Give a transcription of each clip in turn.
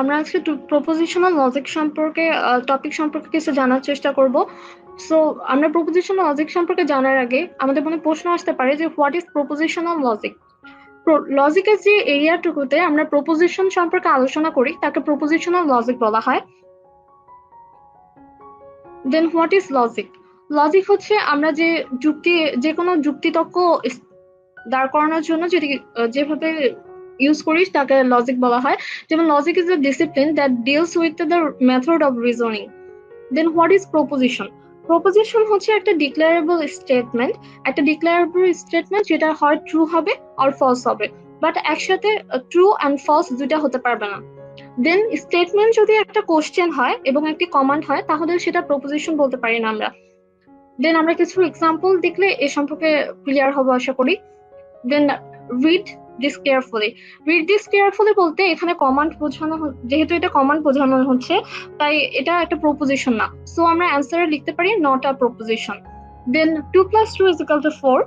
আমরা আজকে propositional logic সম্পর্কে টপিক সম্পর্কে কিছু জানার চেষ্টা করব। সো আমরা প্রপোজিশনাল লজিক সম্পর্কে জানার আগে আমাদের মনে প্রশ্ন আসতে পারে যে হোয়াট ইজ প্রপোজিশনাল লজিক। লজিকের যে এরিয়াটুকুতে আমরা প্রপোজিশন সম্পর্কে আলোচনা করি তাকে প্রপোজিশনাল লজিক বলা হয়। দেন হোয়াট ইজ লজিক? লজিক হচ্ছে আমরা যে কোনো যুক্তিতর্ক দাঁড় করানোর জন্য যেভাবে ইউজ করি তাকে লজিক বলা হয়। যেমন logic is a discipline that deals with the method of reasoning. Then what is proposition? Proposition হচ্ছে একটা ডিক্লারেবল স্টেটমেন্ট যেটা হয় ট্রু হবে আর ফলস হবে, বাট একসাথে ট্রু অ্যান্ড ফলস দুইটা হতে পারবে না। দেন স্টেটমেন্ট যদি একটা কোশ্চেন হয় এবং একটি কমান্ড হয় তাহলে সেটা প্রপোজিশন বলতে পারি না আমরা। দেন আমরা কিছু এক্সাম্পল দেখলে এ সম্পর্কে ক্লিয়ার হবো আশা করি। Then read this carefully. Read this carefully বলতে এখানে যেহেতু এটা কমান্ড বোঝানো হচ্ছে, তাই এটা একটা প্রপোজিশন না। সো আমরা অ্যান্সারে লিখতে পারি নট আ প্রপোজিশন। দেন 2 + 2 = 4।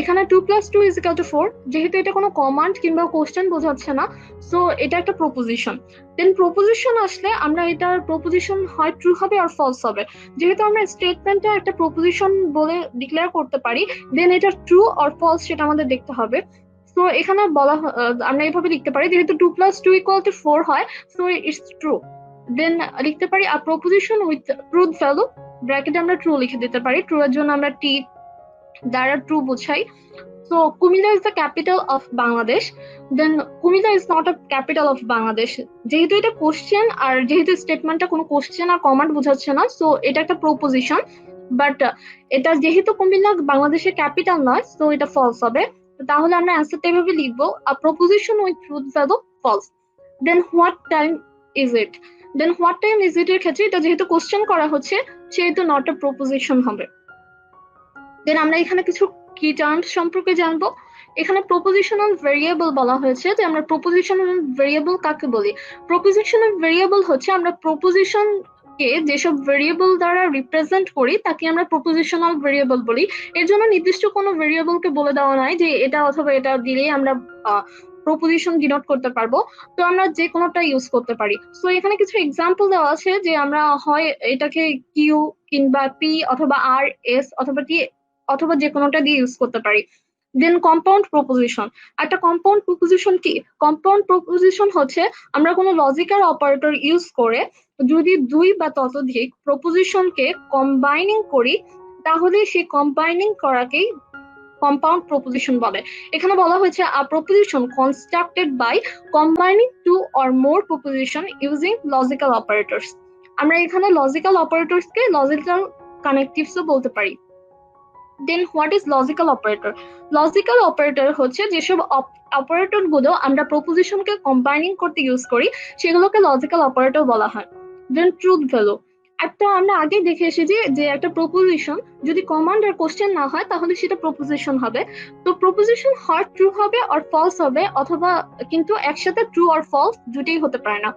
এখানে 2 + 2 = 4, যেহেতু এটা কোনো কমান্ড কিংবা কোশ্চেন বোঝাচ্ছে না, সো এটা একটা প্রপোজিশন। দেন প্রপোজিশন আসলে আমরা এটার প্রপোজিশন হয় ট্রু হবে আর ফলস হবে। যেহেতু আমরা স্টেটমেন্টটা একটা প্রপোজিশন বলে ডিক্লেয়ার করতে পারি, দেন এটা ট্রু অর ফলস সেটা আমাদের দেখতে হবে। তো এখানে আমরা এইভাবে লিখতে পারি, যেহেতু 2 + 2 = 4 হয়, সো ইটস ট্রু। দেন লিখতে পারি আ প্রপোজিশন উইথ ট্রুথ ভ্যালু, ব্র্যাকেটে আমরা ট্রু লিখে দিতে পারি, ট্রু এর জন্য আমরা টি দ্বারা ট্রু বোঝাই। So Comilla is the capital of Bangladesh. Then Comilla is not a capital of Bangladesh. যেহেতু এটা কোশ্চেন আর যেহেতু স্টেটমেন্টটা কোনো কোশ্চেন আর কমান্ড বোঝাচ্ছে না, সো এটা একটা প্রপোজিশন। বাট এটা যেহেতু কুমিল্লা বাংলাদেশের ক্যাপিটাল নয়, সো এটা ফলস হবে। তাহলে আমরা অ্যান্সারটা এভাবে লিখবো, a proposition with truth value, false. Then what time is it? Then what time is it এর ক্ষেত্রে এটা যেহেতু কোশ্চেন করা হচ্ছে, সেহেতু নট আ প্রপোজিশন হবে। দেন আমরা এখানে কিছু কি টার্মস সম্পর্কে জানবো। এখানে প্রপোজিশনাল ভেরিয়েবল বলা হয়েছে, যে আমরা প্রপোজিশনাল ভেরিয়েবল কাকে বলি। প্রপোজিশনাল ভেরিয়েবল হচ্ছে আমরা প্রপোজিশন কে যেসব ভেরিয়েবল দ্বারা রিপ্রেজেন্ট করি তাকে আমরা প্রপোজিশনাল ভেরিয়েবল বলি। এর জন্য নির্দিষ্ট কোনো ভেরিয়েবলকে বলে দেওয়া নাই যে এটা অথবা এটা দিলেই আমরা প্রপোজিশন ডিনোট করতে পারবো। তো আমরা যে কোনোটা ইউজ করতে পারি। সো এখানে কিছু এক্সাম্পল দেওয়া আছে যে আমরা হয় এটাকে কিউ কিংবা পি অথবা আর এস অথবা টি অথবা যে কোনোটা দিয়ে ইউজ করতে পারি। দেন কম্পাউন্ড প্রপোজিশন। একটা কম্পাউন্ড প্রপোজিশন কি? কম্পাউন্ড প্রপোজিশন হচ্ছে আমরা কোনো লজিক্যাল অপারেটর ইউজ করে যদি দুই বা ততোধিক প্রপোজিশনকে কম্বাইনিং করি, তাহলে সেই কম্বাইনিং করাকেই কম্পাউন্ড প্রপোজিশন বলে। এখানে বলা হয়েছে a proposition constructed by combining two or more proposition using logical operators. আমরা এখানে লজিক্যাল অপারেটরসকে লজিক্যাল কানেক্টিভসও বলতে পারি। Then what is logical operator? Logical operator হচ্ছে যেসব অপারেটর গুলো আমরা প্রপোজিশনকে কম্বাইনিং করতে ইউজ করি, সেগুলোকে লজিক্যাল অপারেটর বলা হয়। দেন ট্রুথ ভ্যালু। আমরা আগে দেখে এসেছি যে একটা প্রপোজিশন যদি কমান্ড আর কোশ্চেন না হয় তাহলে সেটা প্রপোজিশন হবে। তো প্রপোজিশন হয় ট্রু হবে আর ফলস হবে, অথবা কিন্তু একসাথে ট্রু আর ফলস দুটেই হতে পারে না।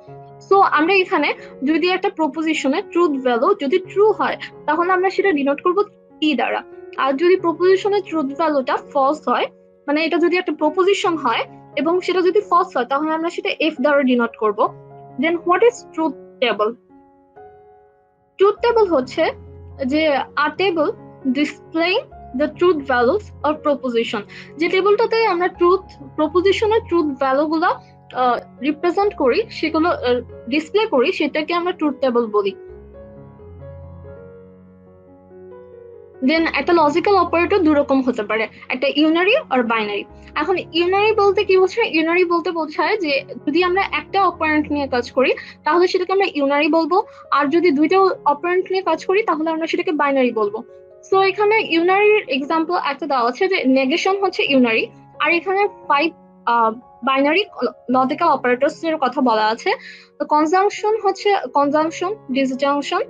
সো আমরা এখানে যদি একটা প্রপোজিশনের ট্রুথ ভ্যালু যদি ট্রু হয়, তাহলে আমরা সেটা ডিনোট করবো টি দ্বারা। আর যদি প্রপোজিশনের ট্রুথ ভ্যালুটা ফলস হয়, মানে এটা যদি একটা প্রপোজিশন হয় এবং সেটা যদি ফলস হয়, তাহলে আমরা সেটা এফ দ্বারা ডিনোট করব। Then what is truth table? Truth table হচ্ছে যে a table displaying the truth values of proposition. যে টেবলটাতে আমরা প্রপোজিশনের ট্রুথ ভ্যালু গুলো রিপ্রেজেন্ট করি, সেগুলো ডিসপ্লে করি, সেটাকে আমরা ট্রুথ টেবল বলি। দেন একটা লজিক্যাল অপারেটর দুই রকম হতে পারে, একটা ইউনারি আর বাইনারি। এখন ইউনারি বলতে কি বোঝায়? ইউনারি বলতে বোঝায় যে যদি আমরা একটা অপারেন্ট নিয়ে কাজ করি তাহলে সেটাকে আমরা ইউনারি বলবো, আর যদি দুইটা অপারেন্ট নিয়ে কাজ করি তাহলে আমরা সেটাকে বাইনারি বলবো। সো এখানে ইউনারির এক্সাম্পল একটা দেওয়া আছে, যে নেগেশন হচ্ছে ইউনারি, আর এখানে 5 বাইনারি লজিক্যাল অপারেটরস এর কথা বলা আছে। তো কনজাংশন হচ্ছে conjunction, disjunction,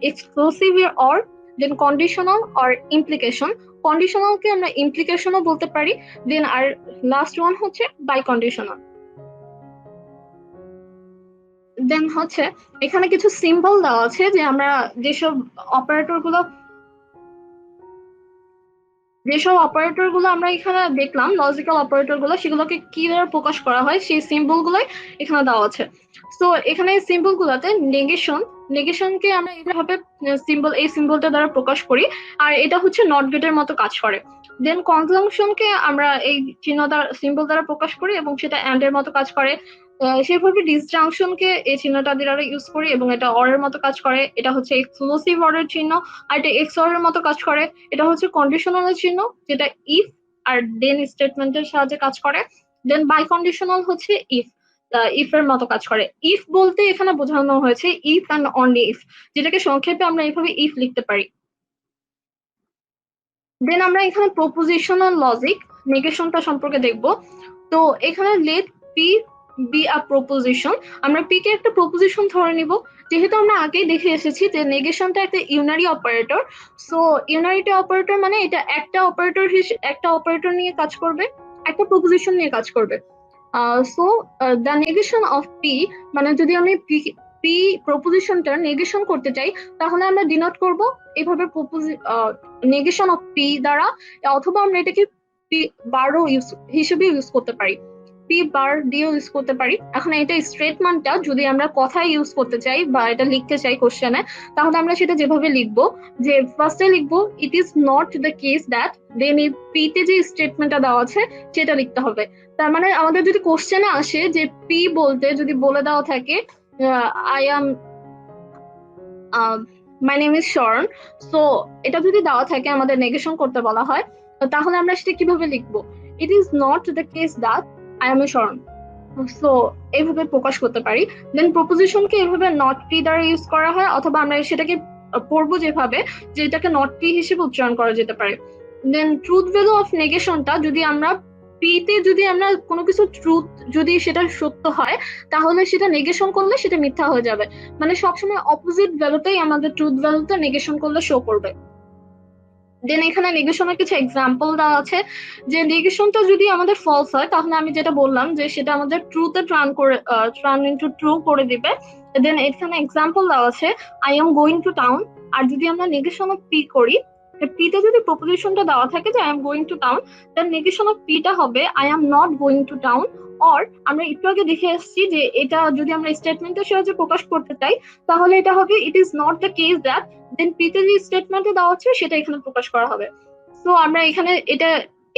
exclusive or, then conditional আর ইমপ্লিকেশন। কন্ডিশনালকে আমরা ইমপ্লিকেশনও বলতে পারি। দেন আর লাস্ট ওয়ান হচ্ছে বাই কন্ডিশনাল। দেন হচ্ছে এখানে কিছু সিম্বল দেওয়া আছে যে আমরা যেসব অপারেটর গুলো যেসব অপারেটর গুলো আমরা এখানে দেখলাম, লজিক্যাল অপারেটর গুলো, সেগুলোকে কিভাবে প্রকাশ করা হয় সেই সিম্বল গুলোই এখানে দেওয়া আছে। তো এখানে সিম্বল গুলাতে নেগেশনকে আমরা এইভাবে সিম্বল, এই সিম্বলটা দ্বারা প্রকাশ করি, আর এটা হচ্ছে নট গেটের মতো কাজ করে। দেন কনজাংশনকে আমরা এই চিহ্ন দ্বারা, সিম্বল দ্বারা প্রকাশ করি এবং সেটা অ্যান্ড এর মতো কাজ করে। সেভাবে ডিসজাংশনকে এই চিহ্নটা দ্বারা ইউজ করি এবং এটা অর এর মতো কাজ করে, এটা হচ্ছে এক্সক্লুসিভ অর এর চিহ্ন। আর এটা এক্স অর এর মতো কাজ করে, এটা হচ্ছে কন্ডিশনাল এর চিহ্ন, যেটা ইফ আর দেন স্টেটমেন্টের সাহায্যে কাজ করে। দেন বাই কন্ডিশনাল হচ্ছে ইফ এর মতো কাজ করে। ইফ বলতে এখানে বোঝানো হয়েছে ইফ অ্যান্ড অনলি ইফ, যেটাকে সংক্ষেপে আমরা এইভাবে ইফ লিখতে পারি। দেন আমরা এখানে প্রপোজিশনাল লজিক, নেগেশনটা সম্পর্কে দেখব। তো এখানে let P be a proposition, আমরা পি কে একটা প্রপোজিশন ধরে নিব। যেহেতু আমরা আগেই দেখে এসেছি যে নেগেশনটা একটা ইউনারি অপারেটর, সো ইউনারিটি অপারেটর মানে এটা একটা অপারেটর নিয়ে কাজ করবে, একটা প্রপোজিশন নিয়ে কাজ করবে। So the negation of P, মানে যদি আমি পি প্রপোজিশনটার নেগেশন করতে চাই, তাহলে আমরা ডিনোট করব এইভাবে নেগেশন অফ পি দ্বারা, অথবা আমরা এটাকে পি বারও হিসেবে ইউজ করতে পারি, পি বার দিয়েও ইউজ করতে পারি। এখন এটা স্টেটমেন্টটা যদি আমরা কথায় ইউজ করতে চাই বা এটা লিখতে চাই কোশ্চেনে, তাহলে আমরা সেটা যেভাবে লিখবো, যে ফার্স্টে লিখবো it is not the case that, then এই পি তে যে স্টেটমেন্টটা দেওয়া আছে সেটা লিখতে হবে। তার মানে আমাদের যদি কোশ্চেনে আসে যে পি বলতে যদি বলে দেওয়া থাকে I M my name is শরণ, সো এটা যদি দেওয়া থাকে, আমাদের নেগেশন করতে বলা হয়, তাহলে আমরা সেটা কিভাবে লিখবো? It is not the case that I am a Sharan. So এইভাবে প্রকাশ করতে পারি। দেন প্রপোজিশনকে এইভাবে নট পি দ্বারা ইউজ করা হয়, অথবা আমরা সেটাকে পড়বো যেভাবে, যে এটাকে নট পি হিসেবে উচ্চারণ করা যেতে পারে। দেন ট্রুথ ভ্যালু অফ নেগেশনটা, যদি আমরা পি তে যদি আমরা কোনো কিছু ট্রুথ, যদি সেটা সত্য হয়, তাহলে সেটা নেগেশন করলে সেটা মিথ্যা হয়ে যাবে। মানে সবসময় অপোজিট ভ্যালুটাই আমাদের ট্রুথ ভ্যালুটা নেগেশন করলে শো করবে। দেন এখানে নেগেশনের কিছু এক্সাম্পল দেওয়া আছে, যে নেগেশনটা যদি আমাদের ফলস হয়, তাহলে আমি যেটা বললাম যে সেটা আমাদের ট্রুতে টার্ন ইনটু ট্রু করে দিবে। দেন এখানে এক্সাম্পল দেওয়া আছে I am going to town. আর যদি আমরা নেগেশন অফ পি করি, পি তে যদি প্রপোজিশনটা দেওয়া থাকে যে I am going to town, then negation of P টা হবে I am not going to town. Or আমরা একটু আগে দেখে এসেছি যে এটা যদি আমরা স্টেটমেন্টের সাহায্যে প্রকাশ করতে চাই, তাহলে এটা হবে it is not the case that, then P তে যে স্টেটমেন্টে দেওয়া আছে সেটা এখানে প্রকাশ করা হবে। সো আমরা এখানে এটা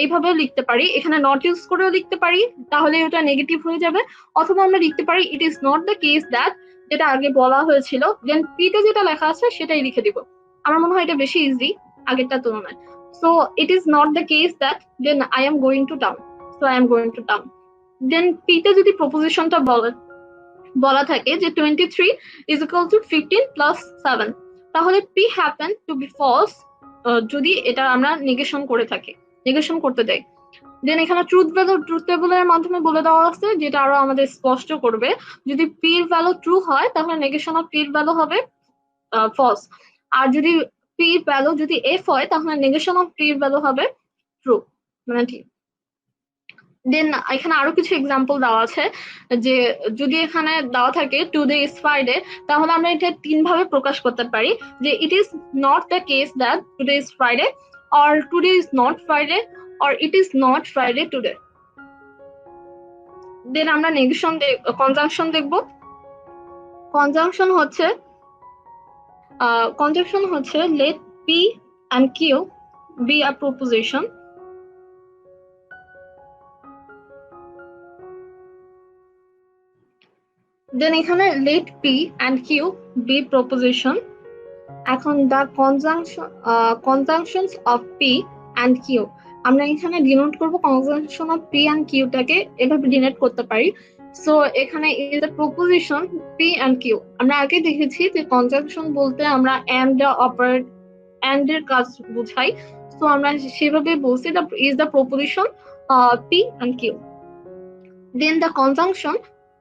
এইভাবে লিখতে পারি, এখানে নট ইউজ করেও লিখতে পারি, তাহলে ওটা নেগেটিভ হয়ে যাবে। অথবা আমরা লিখতে পারি ইট is not the case that, যেটা আগে বলা হয়েছিল, দেন পি তে যেটা লেখা আছে সেটাই লিখে দিব। আমার মনে হয় এটা বেশি ইজি আগেরটার তুলনায়। So it is not the case that, then I am going to town, so I am going to town. Then P তে যদি প্রপোজিশনটা বলা থাকে যে 23 ইজ ইকুয়াল টু 15 প্লাস 7, তাহলে P happen to be false যদি এটা আমরা নেগেশন করে থাকি, নেগেশন করতে দেয়। দেন এখানে ট্রুথ টেবলের মাধ্যমে বলে দেওয়া আছে, যেটা আরো আমাদের স্পষ্ট করবে, যদি পি এর ভ্যালু ট্রু হয়, তাহলে নেগেশন অফ পি এর ভ্যালু হবে ফলস। আর যদি পি এর ভ্যালু যদি এফ হয়, তাহলে নেগেশন অফ পি এর ভ্যালু হবে ট্রু, মানে ঠিক। দেন এখানে আরো কিছু এক্সাম্পল দেওয়া আছে, যে যদি এখানে দেওয়া থাকে টুডে ইজ ফ্রাইডে, তাহলে আমরা এটা তিন ভাবে প্রকাশ করতে পারি, যে it is not the case that today is Friday, or today is not Friday, or it is not Friday today. Then আমরা নেগেশন কনজাংশন দেখব। কনজাংশন হচ্ছে let P and Q be a proposition. Then এখানে let P and Q be proposition. এখন the conjunctions of P and Q, আমরা এখানে denote করব conjunction of P and কিউটাকে এভাবে ডিনোট করতে পারি। সো এখানে is the proposition P and Q. আমরা আগে দেখেছি যে কনজাংশন বলতে আমরা এন্ড এর কাজ বুঝাই, সো আমরা সেভাবে বলছি the is the proposition P and Q. Then the conjunction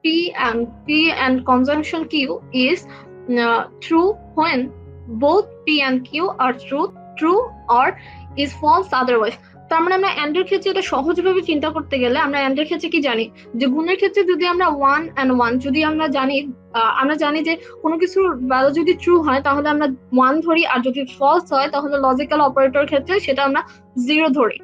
P and conjunction Q is true when both P and Q are true or is false otherwise. তার মানে আমরা এন্ড এর ক্ষেত্রে এটা সহজভাবে চিন্তা করতে গেলে আমরা এন্ড এর ক্ষেত্রে কি জানি, যে গুণের ক্ষেত্রে যদি আমরা 1 and 1 যদি আমরা জানি যে কোনো কিছুর ভ্যালু যদি ট্রু হয় তাহলে আমরা 1 ধরি, আর যদি ফলস হয় তাহলে লজিক্যাল অপারেটর ক্ষেত্রে সেটা আমরা 0 ধরি।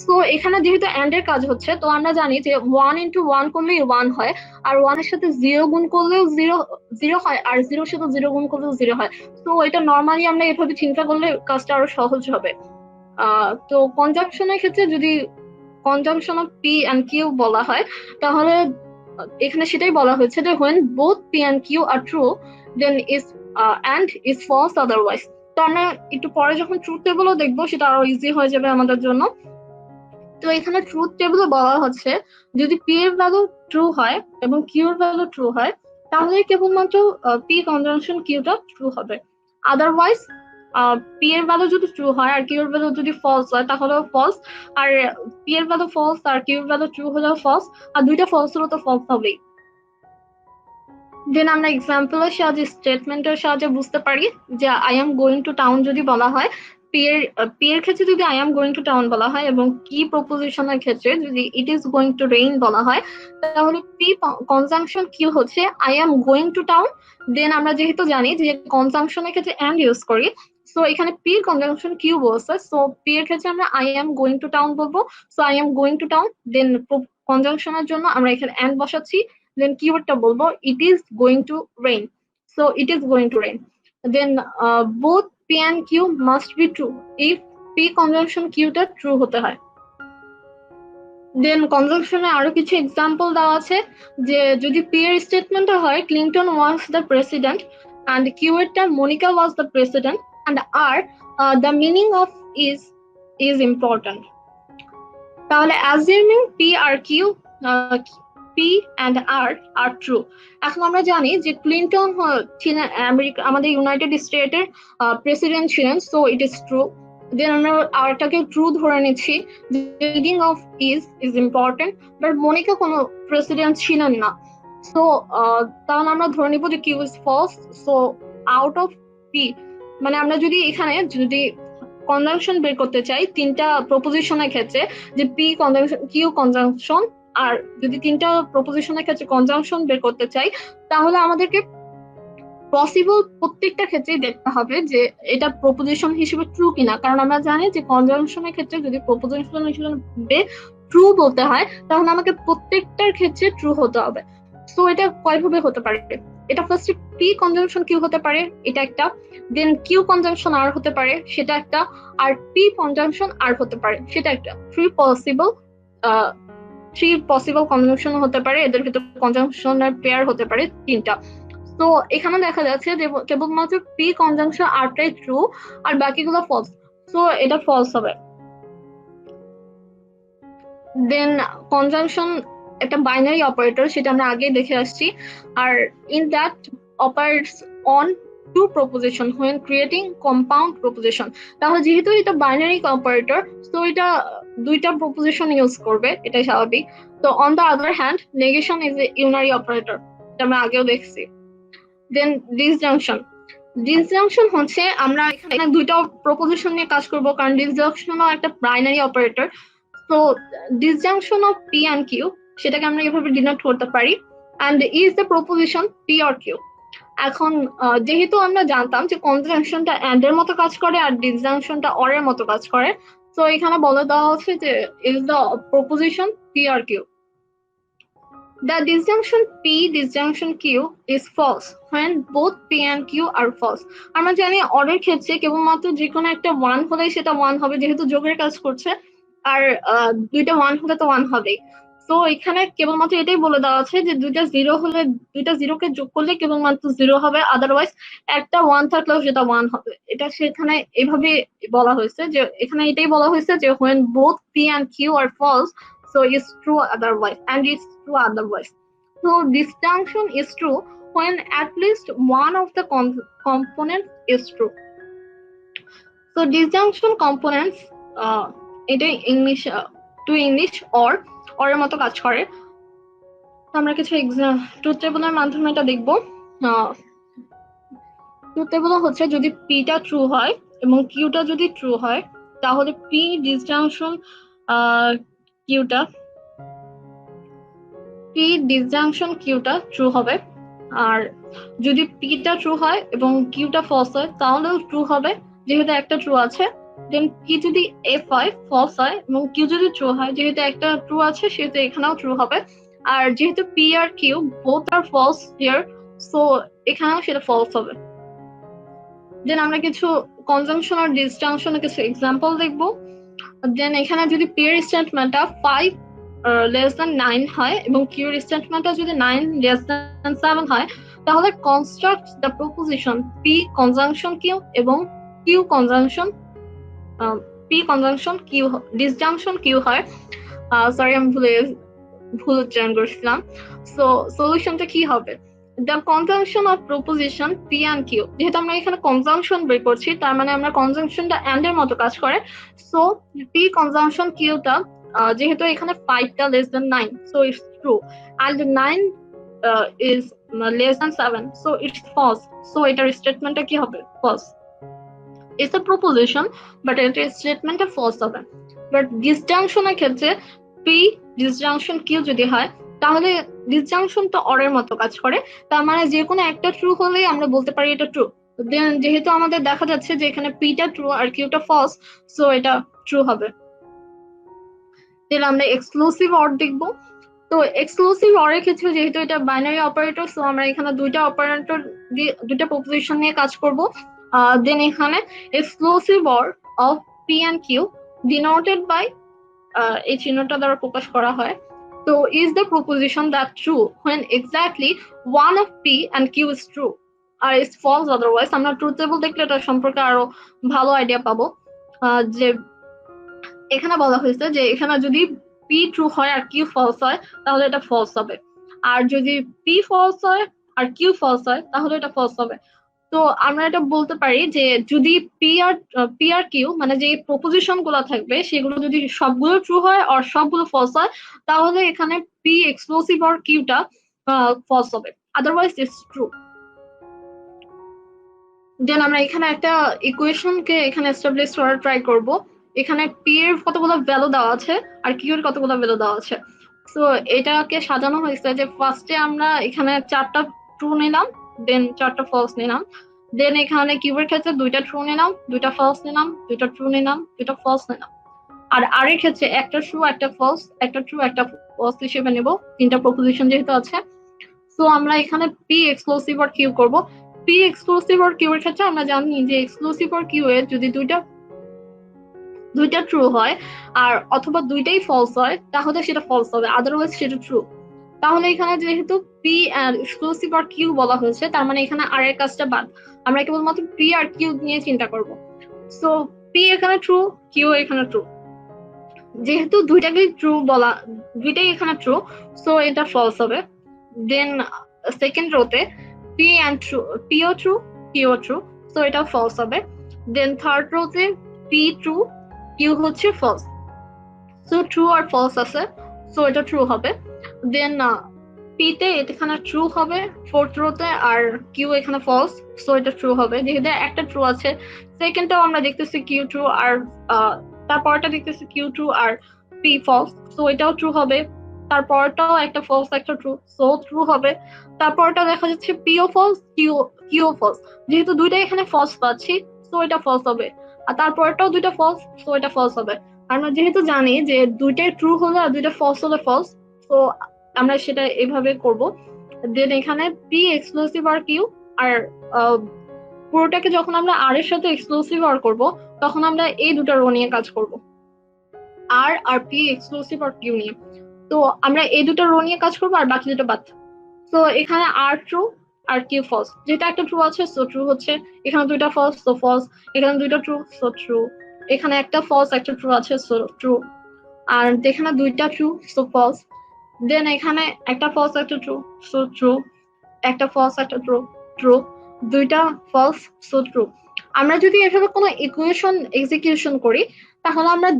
সো এখানে যেহেতু এন্ড এর কাজ হচ্ছে, তো আমরা জানি যে 1 into 1 করলেই 1 হয়, আর 1 এর সাথে 0 গুণ করলেও 0 0 হয়, আর 0 এর সাথে 0 গুণ করলেও 0 হয়। তো এটা নর্মালি আমরা এভাবে চিন্তা করলে কাজটা আরো সহজ হবে। তো কনজাংশনের ক্ষেত্রে যদি conjunction of P and Q বলা হয়, তাহলে এখানে সেটাই বলা হয়েছে যে when both p and q are true then is and is false otherwise। তো আমরা একটু পরে যখন ট্রুথ টেবিলও দেখবো সেটা আরো ইজি হয়ে যাবে আমাদের জন্য। তো এখানে ট্রুথ টেবিলে বলা হচ্ছে যদি পি এর ভ্যালু ট্রু হয় এবং কিউ এর ভ্যালু ট্রু হয় তাহলে কেবলমাত্র পি কনজাংশন কিউটা ট্রু হবে। আদারওয়াইজ পি এর ভ্যালু যদি ট্রু হয় আর কিউ এর ভ্যালু যদি ফলস হয় তাহলেও ফলস, আর পি এর ভ্যালু ফলস আর কিউ এর ভ্যালু ট্রু হলেও ফলস, আর দুইটা ফলস হলে তো ফলস হবেই। দেন আমরা এক্সাম্পলের সাহায্যে স্টেটমেন্টের সাহায্যে বুঝতে পারি যে I am going to town যদি বলা হয়, পি এর ক্ষেত্রে যদি I am going to town বলা হয় এবং কি প্রপোজিশনের ক্ষেত্রে যদি it is going to rain বলা হয়, তাহলে পি কনজাংশন কিউ হচ্ছে I am going to town. Then আমরা যেহেতু জানি যে কনজাংশনের ক্ষেত্রে এন্ড ইউজ করি, সো এখানে পি কনজাংশন কিউ বলছে, সো পি এর ক্ষেত্রে আমরা I am going to town বলবো। So I am going to town, then কনজাংশনের জন্য আমরা এখানে এন্ড বসাচ্ছি, then keywordটা বলবো it is going to rain, so it is going to rain। then both p and q must be true if p conjunction q টা true হতে হয়। দেন কনজাংশনে আরো কিছু এক্সাম্পল দেওয়া আছে যে যদি পি এর স্টেটমেন্টটা হয় Clinton was the president and q এরটা Monica was the president and r the meaning of is important। তাহলে assuming p আর q P and R are true। এখন আমরা জানি যে ক্লিনটন ছিলেন আমাদের ইউনাইটেড স্টেটের প্রেসিডেন্ট ছিলেন, so it is true. Then আমরা আরটাকে ট্রু ধরে নিচ্ছি, meaning of is important, but Monica কোনো প্রেসিডেন্ট ছিলেন না। সো তাহলে আমরা ধরে নিব যে Q is false. So out of P, মানে আমরা যদি এখানে যদি কনজাংশন বের করতে চাই তিনটা প্রপোজিশনের ক্ষেত্রে, যে পি কনজাংশন কিউ কনজাংশন, আর যদি তিনটা প্রপোজিশনের ক্ষেত্রে কনজাংশন বের করতে চাই তাহলে আমাদেরকে পসিবল প্রত্যেকটা ক্ষেত্রেই দেখতে হবে যে এটা প্রপোজিশন হিসেবে ট্রু কিনা, কারণ আমরা জানি যে কনজাংশনের ক্ষেত্রে যদি প্রপোজিশন হিসেবে ট্রু বলতে হয় তাহলে আমাকে প্রত্যেকটার ক্ষেত্রে ট্রু হতে হবে। সো এটা কয়ভাবে হতে পারে, এটা ফার্স্টে পি কনজাংশন কিউ হতে পারে, এটা একটা, দেন কিউ কনজাংশন আর হতে পারে, সেটা একটা, আর পি কনজাংশন আর হতে পারে, সেটা একটা। থ্রি পসিবল কনজাংশন হতে পারে, এদের ভিতরে কনজাংশন আর পেয়ার হতে পারে তিনটা। তো এখানে দেখা যাচ্ছে যে কেবলমাত্র পি কনজাংশন আরটাই ট্রু আর বাকিগুলো ফলস, সো এটা ফলস হবে। দেন কনজাংশন একটা বাইনারি অপারেটর, সেটা আমরা আগেই দেখে আসছি, আর in that operates on two proposition when creating compound proposition। তাহলে যেহেতু এটা বাইনারি অপারেটর, তো এটা দুইটা প্রপোজিশন ইউজ করবে, এটাই স্বাভাবিক। তো on the other hand negation is a unary operator, এটা আমরা আগেও দেখছি। দেন ডিসজাংশন হচ্ছে আমরা এখানে দুইটা প্রপোজিশন নিয়ে কাজ করব, কারণ ডিসজাংশনও একটা বাইনারি অপারেটর। তো disjunction of P and Q সেটাকে আমরা এভাবে ডিনোট করতে পারি, and is the proposition p or q। এখন যেহেতু আমরা জানতাম যে কনজাংশনটা এন্ড এর মতো কাজ করে আর ডিসজাংশনটা অর এর মতো কাজ করে, তো এখানে বলে দেওয়া হচ্ছে যে is the proposition p or q। The disjunction q is false when both p and q are false। আমরা জানি অর এর ক্ষেত্রে কেবলমাত্র যে কোনো একটা ওয়ান হলেই সেটা ওয়ান হবে, যেহেতু যোগের কাজ করছে, আর দুইটা ওয়ান হলে তো ওয়ান হবেই। তো এখানে কেবলমাত্র এটাই বলে দেওয়া আছে যে দুইটা জিরো হলে, দুইটা জিরোকে যোগ করলে কেবলমাত্র জিরো হবে, আদারওয়াইজ একটা ওয়ান থাকলেও সেটা ওয়ান হবে। এটা সেখানে এভাবে বলা হয়েছে, যে এখানে এটাই বলা হয়েছে যে when both p and q are false so it's true otherwise and it's true otherwise। So disjunction is true when at least one of the components is true। So disjunction components এটা English to English or এর মতো কাজ করে। আমরা কিছু truth টেবিলের মাধ্যমে এটা দেখবো। ট্রুথ টেবিল হচ্ছে যদি পিটা ট্রু হয় এবং কিউটা যদি ট্রু হয় তাহলে পি ডিসজাংশন কিউটা পি ডিসজাংশন কিউটা ট্রু হবে। আর যদি পিটা ট্রু হয় এবং কিউটা ফলস হয় তাহলেও ট্রু হবে, যেহেতু একটা ট্রু আছে। দেন পি যদি এফ হয় ফলস হয় এবং কিউ যদি ট্রু হয়, যেহেতু একটা ট্রু আছে সেহেতু এখানেও ট্রু হবে। আর যেহেতু পি আর Q both are false here, so এখানেও সেটা ফলস হবে। দেন আমরা কিছু কনজাংশন আর ডিসজাংশনের কিছু এক্সাম্পল দেখবো। দেন এখানে যদি পি এর স্টেটমেন্টটা 5 লেস দ্যান 9 হয় এবং কিউ এর স্টেটমেন্টটা যদি 9 লেস দ্যান 7 হয়, তাহলে construct the proposition P conjunction Q এবং Q conjunction Q disjunction Q হয়। সরি আমি ভুল উচ্চারণ করেছিলাম। সো সলিউশনটা কি হবে? The conjunction of proposition P and Q, যেহেতু আমরা এখানে কনজাংশন বের করছি তার মানে আমরা কনজাংশনটা অ্যান্ড এর মতো কাজ করে। সো পি কনজাংশন কিউটা যেহেতু এখানে 5টা less than 9, so it's true. And 9 is less than 7, so it's false. So এটার স্টেটমেন্টটা কি হবে? False. It's a proposition but এটার স্টেটমেন্টটা ফলস হবে। বাট ডিসজাংশনের ক্ষেত্রে পি ডিসজাংশন কিউ যদি হয়, তাহলে ডিসজাংশন তো অর এর মতো কাজ করে। তার মানে যে কোনো একটা ট্রু হলেই আমরা বলতে পারি এটা ট্রু। দেন যেহেতু আমাদের দেখা যাচ্ছে যে এখানে পিটা ট্রু আর কিউটা ফলস, সো এটা ট্রু হবে। দেন আমরা এক্সক্লুসিভ অর দেখবো। তো এক্সক্লুসিভ অর এর ক্ষেত্রে যেহেতু এটা বাইনারি অপারেটর, সো আমরা এখানে দুইটা অপারেটর দিয়ে দুইটা প্রপোজিশন নিয়ে কাজ করব। দেন এখানে exclusive or of P and Q denoted by এই চিহ্নটা দ্বারা প্রকাশ করা হয়। তো is the proposition that true when exactly one of p and q is true আর is false otherwise। আমরা ট্রুথ টেবল দেখলে এটা সম্পর্কে আরো ভালো আইডিয়া পাবো। যে এখানে বলা হয়েছে যে এখানে যদি পি ট্রু হয় আর কিউ ফলস হয় তাহলে এটা ফলস হবে, আর যদি পি ফলস হয় আর কিউ ফলস হয় তাহলে এটা ফলস হবে। তো আমরা এটা বলতে পারি যে যদি পি আর কিউ মানে যে প্রপোজিশন গুলো থাকবে সেগুলো যদি সবগুলো ট্রু হয় আর সবগুলো ফলস হয়, তাহলে এখানে পি এক্সক্লুসিভ আর কিউটা ফলস হবে, আদারওয়াইজ ইটস ট্রু। দেন আমরা এখানে একটা ইকুয়েশনকে এখানে এস্টাবলিশ করার ট্রাই করব। এখানে পি এর কতগুলো ভ্যালু দেওয়া আছে আর কিউ এর কতগুলো ভ্যালু দেওয়া আছে। তো এটাকে সাজানো হয়েছে যে ফার্স্টে আমরা এখানে 4টা ট্রু নিলাম, দেন 4টা ফলস নিলাম। দেন এখানে কিউ এর ক্ষেত্রে 2টা ট্রু নিলাম, 2টা ফলস নিলাম, 2টা ট্রু নিলাম, 2টা ফলস নিলাম। আর আর এর ক্ষেত্রে একটা ট্রু একটা ফলস, একটা ট্রু একটা ফলস হিসেবে নেব, 3টা প্রপোজিশন যেহেতু আছে। সো আমরা এখানে পি এক্সক্লুসিভ আর কিউ করব। পি এক্সক্লুসিভ আর কিউ এর ক্ষেত্রে আমরা জানি যে এক্সক্লুসিভ আর কিউ এর যদি দুইটা ট্রু হয় আর অথবা দুইটাই ফলস হয় তাহলে সেটা ফলস হবে, আদারওয়াইজ সেটা ট্রু। তাহলে এখানে যেহেতু P and exclusive or Q বলা হয়েছে তার মানে এখানে আর এর কাজটা বাদ, আমরা কেবলমাত্র পি আর কিউ নিয়ে চিন্তা করব। সো পি এখানে ট্রু, কিউ এখানে ট্রু। যেহেতু দুইটাই এখানে ট্রু, সো এটা ফলস হবে। দেন সেকেন্ড রোতে পি এন্ড ট্রু, পিও ট্রু কিউ ট্রু, সো এটা ফলস হবে। দেন থার্ড রোতে পি ট্রু কিউ হচ্ছে ফলস, সো ট্রু আর ফলস আছে, সো এটা ট্রু হবে। দেন পি তে এখানে ট্রু হবে ফোর্থ রোতে, আর কিউ এখানে ফলস, সো এটা ট্রু হবে যেহেতু একটা ট্রু আছে। সেকেন্ডটাও আমরা দেখতেছি কিউ ট্রু আর তারপরটা দেখতেছি কিউ ট্রু আর পি ফলস, সো এটাও ট্রু হবে। তারপরটাও একটা ফলস একটা ট্রু, সো ট্রু হবে। তারপরটা দেখা যাচ্ছে পিও ফলস কিউ ফলস, যেহেতু দুইটাই এখানে ফলস পাচ্ছি, সো এটা ফলস হবে। আর তারপরটাও দুইটা ফলস, সো এটা ফলস হবে। আমরা যেহেতু জানি যে দুইটাই ট্রু হলে আর দুইটা ফলস হলে ফলস, তো আমরা সেটা এভাবে করব। দেন এখানে পি এক্সক্লুসিভ আর কিউ, আর পুরোটাকে যখন আমরা আর এর সাথে এক্সক্লুসিভ আর করব তখন আমরা এই দুটো রো নিয়ে কাজ করব, আর আর পি এক্সক্লুসিভ আর কিউ নিয়ে। তো আমরা এই দুটো রো নিয়ে কাজ করবো আর বাকি দুটো বাদ। তো এখানে আর ট্রু আর কিউ ফলস, যেটা একটা ট্রু আছে সো ট্রু হচ্ছে, এখানে দুইটা ফলস সো ফলস, এখানে দুইটা ট্রু সো ট্রু, এখানে একটা ফলস একটা ট্রু আছে সো ট্রু, আর এখানে দুইটা ট্রু সো ফলস। দেন এখানে একটা ফলস একটা ট্রু সো ট্রু, একটা ফলস একটা ট্রু ট্রু, দুইটা ফলস সো ট্রু। আমরা যদি এভাবে কোনো ইকুয়েশন এক্সিকিউশন করি তাহলে আমরা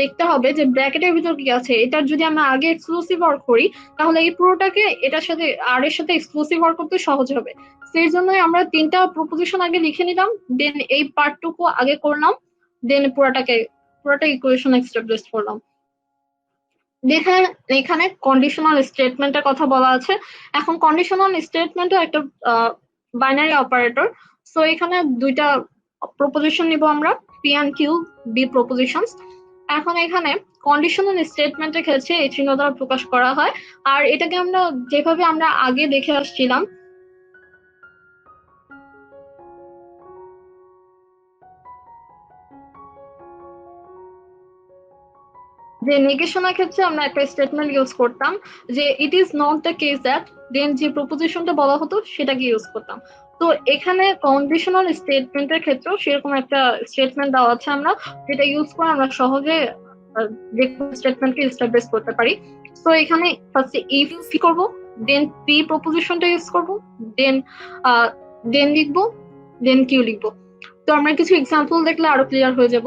দেখতে হবে যে ব্র্যাকেটের ভিতর কি আছে। এটার যদি আমরা আগে এক্সক্লুসিভ অর করি তাহলে এই পুরোটাকে এটার সাথে আর এর সাথে এক্সক্লুসিভ অর করতে সহজ হবে। সেই জন্যই আমরা 3টা প্রপোজিশন আগে লিখে নিলাম, দেন এই পার্টটুকু আগে করলাম, দেন পুরোটা ইকুয়েশন এস্টাবলিশ করলাম। দেখেন এখানে কন্ডিশনাল স্টেটমেন্টের কথা বলা আছে। এখন কন্ডিশনাল স্টেটমেন্টও একটা বাইনারি অপারেটর। সো এখানে দুইটা প্রপোজিশন নিব আমরা, P and Q, be propositions. এখন এখানে কন্ডিশনাল স্টেটমেন্টের ক্ষেত্রে এই চিহ্ন দ্বারা প্রকাশ করা হয়। আর এটাকে আমরা যেভাবে আমরা আগে দেখে আসছিলাম, যে নেগেশনের ক্ষেত্রে আমরা একটা স্টেটমেন্ট ইউজ করতাম যে it is not the case that, then যে প্রপোজিশনটা বলা হতো সেটাকে ইউজ করতাম। তো এখানে কন্ডিশনাল স্টেটমেন্টের ক্ষেত্রেও সেরকম একটা স্টেটমেন্ট দেওয়া আছে আমরা, যেটা ইউজ করে আমরা সহজে যে কোনো স্টেটমেন্টকে এস্টাবলিশ করতে পারি। তো এখানে ফার্স্টে ইফ করব, দেন পি প্রপোজিশনটা ইউজ করব, দেন দেন লিখবো, দেন কিউ লিখবো। তো আমরা কিছু এক্সাম্পল দেখলে আরো ক্লিয়ার হয়ে যাব।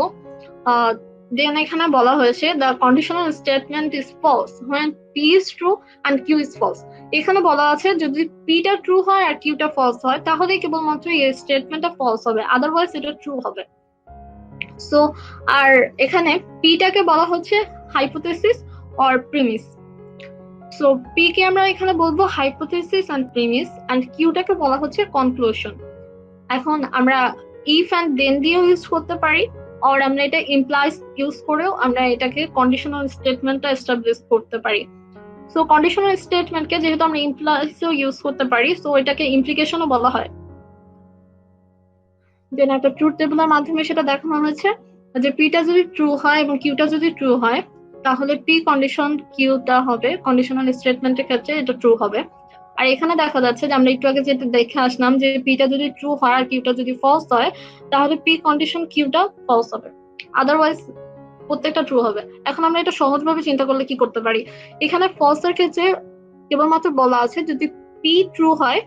দেন এখানে বলা হয়েছে the conditional statement is false when P is true and Q is false. এখানে বলা আছে যদি পিটা ট্রু হয় আর কিউটা ফলস হয় তাহলে কেবলমাত্র এই স্টেটমেন্টটা ফলস হবে, আদারওয়াইজ এটা ট্রু হবে। সো আর এখানে পিটাকে বলা হচ্ছে hypothesis or premise. So P K আমরা এখানে বলবো হাইপোথেসিস এন্ড প্রিমিস, এন্ড কিউটাকে বলা হচ্ছে কনক্লুশন। এখন আমরা ইফ এন্ড দেন দিয়েও ইউজ করতে পারি, আর আমরা এটা ইমপ্লাইজ ইউজ করেও আমরা এটাকে কন্ডিশনাল স্টেটমেন্টটা এস্টাবলিশ করতে পারি। সো কন্ডিশনাল স্টেটমেন্টকে যেহেতু আমরা ইমপ্লাইজও ইউজ করতে পারি, সো এটাকে ইমপ্লিকেশনও বলা হয়। দেন একটা ট্রুথ টেবিলের মাধ্যমে সেটা দেখানো হয়েছে যে পিটা যদি ট্রু হয় এবং কিউটা যদি ট্রু হয় তাহলে পি কন্ডিশন কিউটা হবে, কন্ডিশনাল স্টেটমেন্টের ক্ষেত্রে এটা ট্রু হবে। আর এখানে দেখা যাচ্ছে যে আমরা একটু আগে যেটা দেখে আসলাম যে পিটা যদি ট্রু হয় আর কিউটা যদি ফলস হয় তাহলে পি কন্ডিশন কিউটা ফলস হবে, আদারওয়াইজ প্রত্যেকটা ট্রু হবে। এখন আমরা এটা সহজভাবে চিন্তা করলে কি করতে পারি, এখানে ফলস এর ক্ষেত্রে কেবলমাত্র বলা আছে যদি পি ট্রু হয়,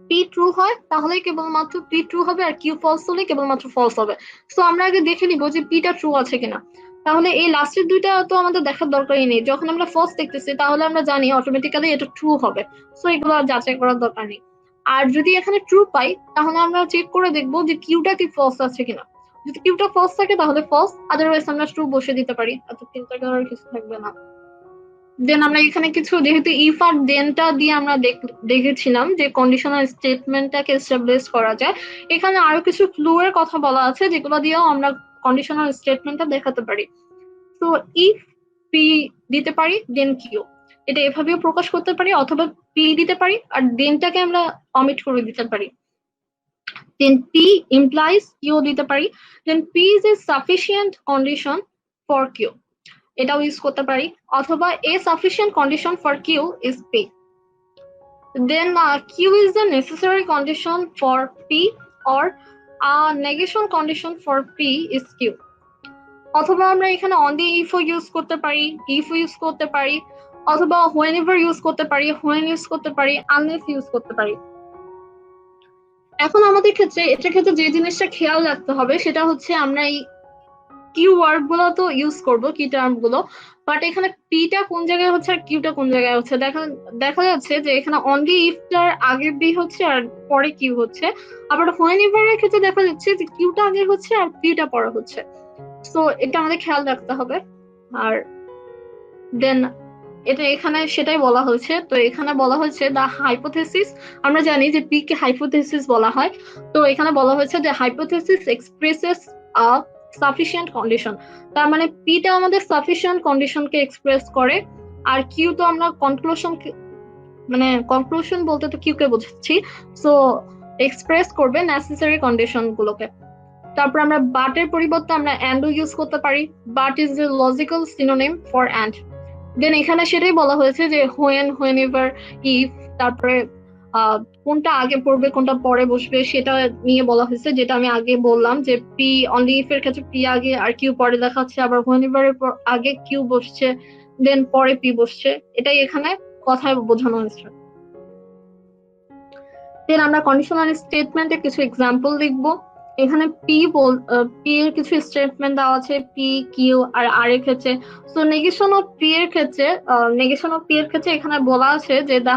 পি ট্রু হয় তাহলে কেবলমাত্র পি ট্রু হবে, আর কিউ ফলস হলে কেবলমাত্র ফলস হবে। সো আমরা আগে দেখে নিব যে পিটা ট্রু আছে কিনা। তাহলে এই লাস্টের দুইটা তো আমাদের দেখার দরকারই নেই, যখন আমরা ফলস দেখতেছি তাহলে আমরা জানি অটোমেটিক্যালি এটা ট্রু হবে। সো এগুলো আর যাচাই করার দরকার নেই। আর যদি এখানে ট্রু পাই তাহলে আমরা চেক করে দেখবো যে কিউটা কি ফলস আছে কিনা। যদি কিউটা ফলস থাকে তাহলে ফলস, আদারওয়াইজ আমরা ট্রু বসে দিতে পারি, এত চিন্তা করার কিছু থাকবে না। দেন আমরা এখানে কিছু যেহেতু ইফ আর দেনটা দিয়ে আমরা দেখেছিলাম যে কন্ডিশনাল স্টেটমেন্টটাকে এস্টাবলিশ করা যায়, এখানে আরো কিছু ক্লু এর কথা বলা আছে যেগুলো দিয়েও আমরা কন্ডিশনাল স্টেটমেন্টটা দেখাতে পারি। তো ইফ পি দিতে পারি দেন কিউ, এটা এভাবেও প্রকাশ করতে পারি, অথবা পি দিতে পারি আর দেনটাকে আমরা অমিট করে দিতে পারি। দেন পি ইমপ্লাইজ কিউ দিতে পারি, then P is a sufficient condition for Q, এটাও ইউজ করতে পারি, অথবা a sufficient condition for q is p, then q is the necessary condition for p, or a negation condition for p is q। অথবা আমরা এখানে only if O use করতে পারি, if use করতে পারি, অথবা whenever ইউজ করতে পারি, when ইউজ করতে পারি, unless ইউজ করতে পারি। এখন আমাদের ক্ষেত্রে এটার ক্ষেত্রে যে জিনিসটা খেয়াল রাখতে হবে সেটা হচ্ছে আমরা এই কিওয়ার্ড গুলো তো ইউজ করবো, কি টার্ম গুলো, বাট এখানে পিটা কোন জায়গায় হচ্ছে আর কিউটা কোন জায়গায় হচ্ছে দেখা দেখা যাচ্ছে যে এখানে অনলি ইফটার আগে বি হচ্ছে আর পরে কিউ হচ্ছে, আবার হোয়েন এভার এর ক্ষেত্রে দেখা যাচ্ছে যে কিউটা আগে হচ্ছে আর পিটা পরে হচ্ছে। সো এটা আমাদের খেয়াল রাখতে হবে। আর দেন এটা এখানে সেটাই বলা হয়েছে, তো এখানে বলা হয়েছে দা হাইপোথেসিস, আমরা জানি যে পি কে হাইপোথেসিস বলা হয়। তো এখানে বলা হয়েছে যে হাইপোথেসিস এক্সপ্রেসেস আ সাফিসিয়েন্ট কন্ডিশন, তার মানে পিটা আমাদের সাফিসিয়েন্ট কন্ডিশনকে এক্সপ্রেস করে, আর কিউ তো আমরা কনক্লুশন, মানে কনক্লুশন বলতে তো কিউ কে বোঝাচ্ছি, সো এক্সপ্রেস করবে নেসেসারি কন্ডিশন গুলোকে। তারপর আমরা বাটের পরিবর্তে আমরা অ্যান্ডও ইউজ করতে পারি, but is a logical synonym for and. দেন এখানে সেটাই বলা হয়েছে যে হোয়েন, হোয়েনএভার, ইফ, তারপরে কোনটা আগে পড়বে কোনটা পরে বসবে সেটা নিয়ে বলা হয়েছে, যেটা আমি আগে বললাম যে পি অনলি ইফ এর ক্ষেত্রে পি আগে আর কিউ পরে দেখাচ্ছে, আবার হোয়েনএভার এর আগে কিউ বসছে দেন পরে পি বসছে, এটাই এখানে কথায় বোঝানো হয়েছে। দেন আমরা কন্ডিশনাল স্টেটমেন্টের কিছু এক্সাম্পল লিখবো। এখানে পি এর কিছু স্টেটমেন্ট দেওয়া আছে পি, কিউ আর আর এর ক্ষেত্রে। সো নেগেশন অফ পি এর ক্ষেত্রে, এখানে বলা আছে যে the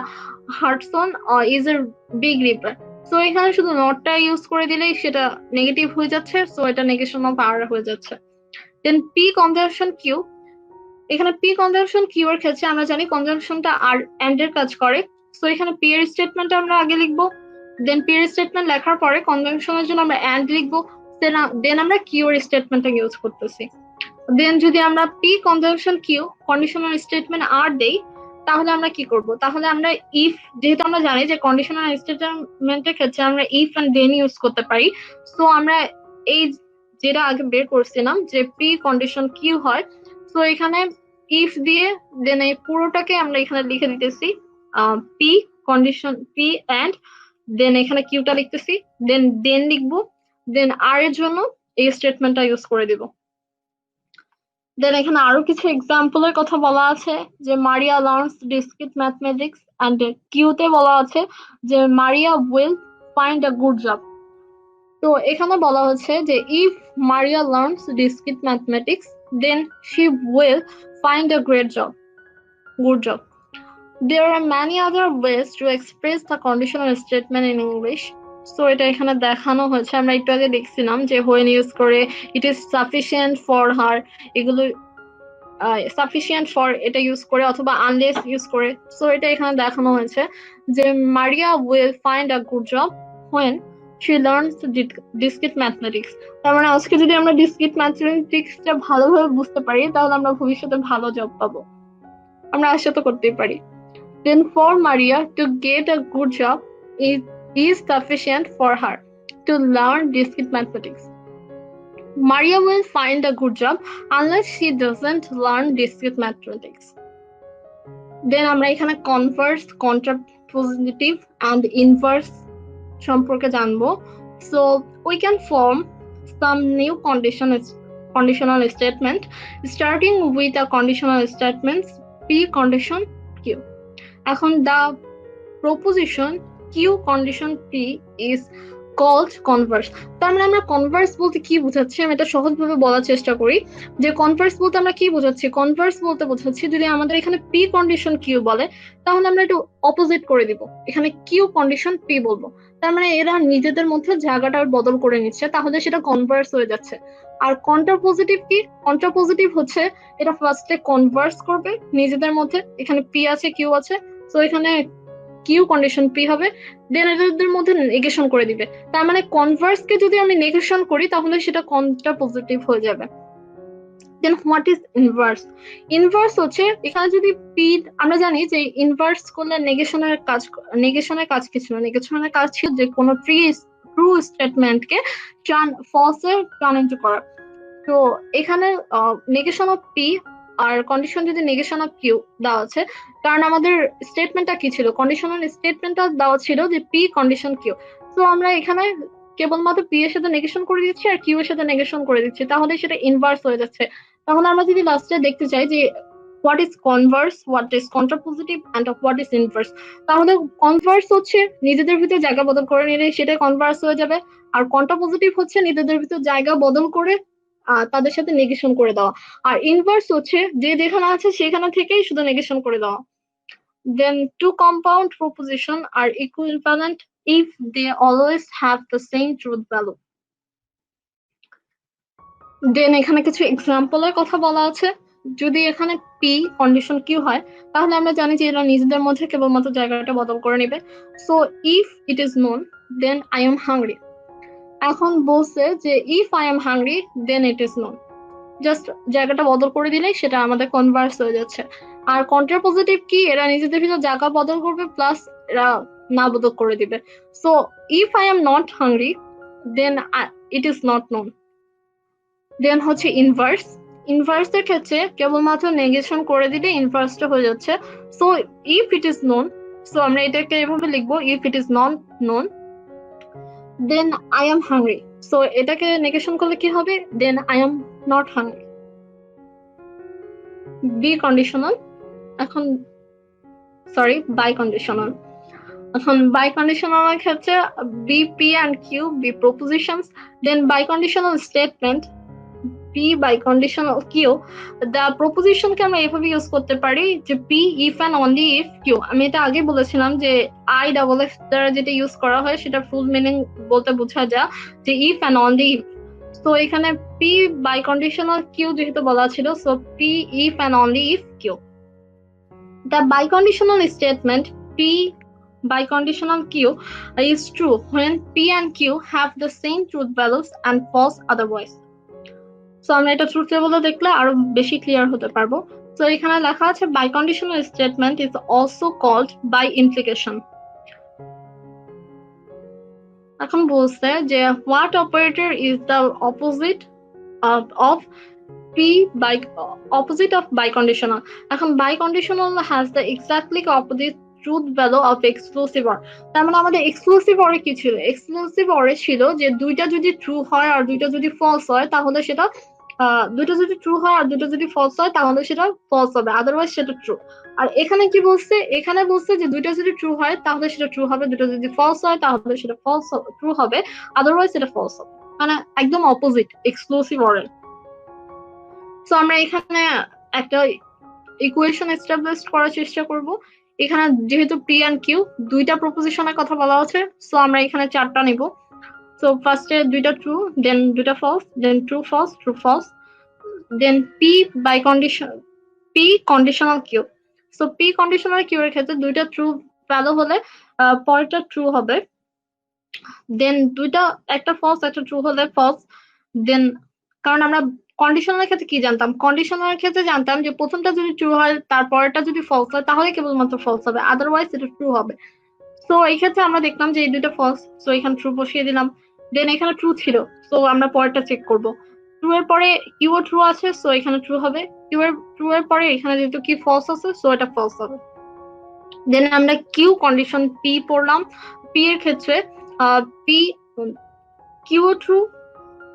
Hudson is a big river. So এখানে শুধু নটটা ইউজ করে দিলেই সেটা নেগেটিভ হয়ে যাচ্ছে, সো এটা নেগেশন অফ আর হয়ে যাচ্ছে। দেন পি কনজাংশন কিউ, এখানে পি কনজাংশন কিউ এর ক্ষেত্রে আমরা জানি কনজাংশনটা আর এন্ড এর কাজ করে। সো এখানে পি এর স্টেটমেন্ট আমরা আগে লিখবো, দেন পি এর স্টেটমেন্ট লেখার পরে কনজাংশনের জন্য আমরা এন্ড লিখবো, দেন আমরা কিউ এর স্টেটমেন্টটা ইউজ করতেছি। দেন যদি আমরা P conjunction Q conditional statement আর দেই, তাহলে আমরা কি করব? তাহলে আমরা ইফ, যেহেতু আমরা জানি যে কন্ডিশনাল স্টেটমেন্টের ক্ষেত্রে আমরা ইফ এন্ড দেন ইউজ করতে পারি, সো আমরা এই যেটা আগে বের করছিলাম যে পি কন্ডিশন কিউ হয়, সো এখানে ইফ দিয়ে দেন এই পুরোটাকে আমরা এখানে লিখে দিতেছি P condition P and then এখানে কিউটা লিখতেছি, দেন লিখবো, দেন আর এর জন্য এই স্টেটমেন্টটা ইউজ করে দিব। দেন এখানে আরো কিছু এক্সাম্পলের কথা বলা আছে যে Maria learns discrete mathematics and কিউতে বলা আছে যে Maria will find a good job. তো এখানে বলা হচ্ছে যে if Maria learns discrete mathematics then she will find a great job, good job. There are many other ways to express the conditional statement in English. So এটা এখানে দেখানো হয়েছে, আমরা একটু আগে দেখছিলাম যে when ইউজ করে it is sufficient for her, এগুলো সাফিসিয়েন্ট ফর এটা ইউজ করে অথবা আনলেস ইউজ করে। সো এটা এখানে দেখানো হয়েছে যে Maria will find a good job when she learns discrete mathematics। তার মানে আজকে যদি আমরা ডিসক্রিট ম্যাথমেটিক্সটা ভালোভাবে বুঝতে পারি তাহলে আমরা ভবিষ্যতে ভালো জব পাবো, আমরা আশা তো করতেই পারি। Then for Maria to get a good job, it is sufficient for her to learn discrete mathematics. Maria will find a good job unless she doesn't learn discrete mathematics. Then আমরা এখানে Converse, কন্ট্রাপোজিটিভ and inverse সম্পর্কে জানবো। So we can form some new conditional statement starting with a conditional statement P condition Q. এখন the proposition Q condition P is called converse. তার মানে আমরা Converse বলতে কি বোঝাচ্ছি, আমি এটা সহজভাবে বলার চেষ্টা করি যে কনভার্স বলতে আমরা কি বোঝাচ্ছি। কনভার্স বলতে বোঝাচ্ছি যদি আমাদের এখানে পি কন্ডিশন কিউ বলে তাহলে আমরা একটু অপোজিট করে দিব, এখানে কিউ কন্ডিশন পি বলবো। তার মানে এরা নিজেদের মধ্যে জায়গাটা বদল করে নিচ্ছে, তাহলে সেটা কনভার্স হয়ে যাচ্ছে। আর কন্ট্রাপোজিটিভ কি? কন্ট্রাপোজিটিভ হচ্ছে এটা ফার্স্টে কনভার্স করবে নিজেদের মধ্যে, এখানে পি আছে কিউ আছে, তো এখানে কিউ কন্ডিশন পি হবে, দেন এদের মধ্যে নেগেশন করে দিবে। তার মানে কনভার্স কে যদি আমি নেগেশন করি তাহলে সেটা কন্ট্রাপোজিটিভ হয়ে যাবে। দেন হোয়াট ইজ ইনভার্স? ইনভার্স হচ্ছে এখানে যদি পি, আমরা জানি যে ইনভার্স করলে নেগেশনের কাজ কিছু না, নেগেশনের কাজ ছিল যে কোনো ট্রু স্টেটমেন্টকে ফলসে টার্ন ইনটু করা। তো এখানে নেগেশন অফ পি আর কন্ডিশন যদি নেগেশন অফ কিউ দেওয়া আছে, কারণ আমাদের স্টেটমেন্টটা কি ছিল, কন্ডিশনাল স্টেটমেন্টটা দেওয়া ছিল যে পি কন্ডিশন কিউ। তো আমরা এখানে কেবলমাত্র পি এর সাথে নেগেশন করে দিচ্ছি আর কিউ এর সাথে নেগেশন করে দিচ্ছি, তাহলে সেটা ইনভার্স হয়ে যাচ্ছে। তাহলে আমরা যদি লাস্টে দেখতে চাই যে what is converse, what is contrapositive and what is inverse, তাহলে কনভার্স হচ্ছে নিজেদের ভিতরে জায়গা বদল করে নিলে সেটা কনভার্স হয়ে যাবে, আর কন্ট্রাপোজিটিভ হচ্ছে নিজেদের ভিতরে জায়গা বদল করে তাদের সাথে নেগেশন করে দেওয়া, আর ইনভার্স হচ্ছে যে যেখানে আছে সেখানে থেকেই শুধু নেগেশন করে দেওয়া। Then two compound proposition are equivalent if they always have the same truth value. Then এখানে কিছু এক্সাম্পলের কথা বলা আছে, যদি এখানে পি কন্ডিশন কিউ হয় তাহলে আমরা জানি যে এরা নিজেদের মধ্যে কেবলমাত্র জায়গাটা বদল করে নেবে। So if it is noon then I am hungry, এখন বলছে যে if I am hungry then it is noon, just জায়গাটা বদল করে দিলেই সেটা আমাদের কনভার্স হয়ে যাচ্ছে। আর কন্ট্রাপোজিটিভ কি, এরা নিজেদের ভিতর জায়গা বদল করবে প্লাস এরা না বদল করে দিবে। So if I am not hungry then it is not known. Then হচ্ছে ইনভার্স, ইনভার্স এর ক্ষেত্রে কেবলমাত্র নেগেশন করে দিলে ইনভার্সটা হয়ে যাচ্ছে। So if it is known, so আমরা এটাকে এভাবে লিখবো if it is not known then I am hungry. So এটাকে নেগেশন করলে কি হবে, then I am not hungry. Biconditional, এখন সরি বাই কন্ডিশনাল, এখন বাই কন্ডিশনাল ক্ষেত্রে be p and Q be propositions, then biconditional statement p biconditional q. The প্রপোজিশনকে আমরা এভাবে ইউজ করতে পারি যে p if and only if Q. আমি এটা আগে বলেছিলাম যে আই ডাবল এফ দ্বারা যেটা ইউজ করা হয় সেটা ফুল মিনিং বলতে বোঝা যায় যে if and only if. So এখানে পি বাই কন্ডিশনাল কিউ যেহেতু বলা ছিল, so P if and only if Q. The biconditional statement P biconditional Q is true when P and Q have the same truth values and false otherwise. So আমরা এটা truth টেবলে দেখলে আরো বেশি clear হতে পারবো। তো এখানে লেখা আছে biconditional statement is also called by implication. এখন বলছে যে what operator is the opposite of P by opposite of biconditional. এখন biconditional has the exactly opposite truth value of exclusive OR. তার মানে আমাদের এক্সক্লুসিভ অরে কি ছিল? এক্সক্লুসিভ অরে ছিল যে দুইটা যদি ট্রু হয় আর দুইটা যদি ফলস হয় তাহলে সেটা দুইটা যদি ট্রু হয় আর দুইটা যদি ফলস হয় তাহলে সেটা ফলস হবে, আদারওয়াইজ সেটা ট্রু। আর এখানে কি বলছে? এখানে বলছে যে দুইটা যদি ট্রু হয় তাহলে সেটা ট্রু হবে, দুইটা যদি ফলস হয় তাহলে সেটা ফলস ট্রু হবে, আদারওয়াইজ সেটা ফলস হবে। মানে একদম অপোজিট এক্সক্লুসিভ অরের। সো আমরা এখানে একটা ইকুয়েশন এস্টাবলিশ করার চেষ্টা করব। এখানে যেহেতু পি এন্ড কিউ দুইটা প্রপোজিশনের কথা বলা আছে, সো আমরা এখানে চারটা নিব। সো ফার্স্টে দুইটা ট্রু, দেন দুইটা false, then true false, true false, then P bicondition P conditional Q. So P conditional Q এর ক্ষেত্রে দুইটা ট্রু ভ্যালু হলে পরেরটা ট্রু হবে, দেন দুইটা একটা ফলস একটা ট্রু হলে ফলস। দেন কারণ আমরা কন্ডিশনাল ক্ষেত্রে কি জানতাম? কন্ডিশনাল ক্ষেত্রে জানতাম যে প্রথমটা যদি ট্রু হয় তারপরটা যদি ফলস হয় তাহলে কেবলমাত্র ফলস হবে, আদারওয়াইজ এটা ট্রু হবে। সো এই ক্ষেত্রে আমরা দেখলাম যে এই দুটো ফলস, সো এখানে ট্রু বসিয়ে দিলাম। দেন এখানে ট্রু ছিল, সো আমরা পরেরটা চেক করব। ট্রু এর পরে কিউ ও ট্রু আছে, সো এখানে ট্রু হবে। ট্রু এর পরে এখানে যেহেতু কি ফলস আছে, সো এটা ফলস হবে। দেন আমরা কিউ কন্ডিশন পি পড়লাম। পি এর ক্ষেত্রে পি কিউ ও ট্রু,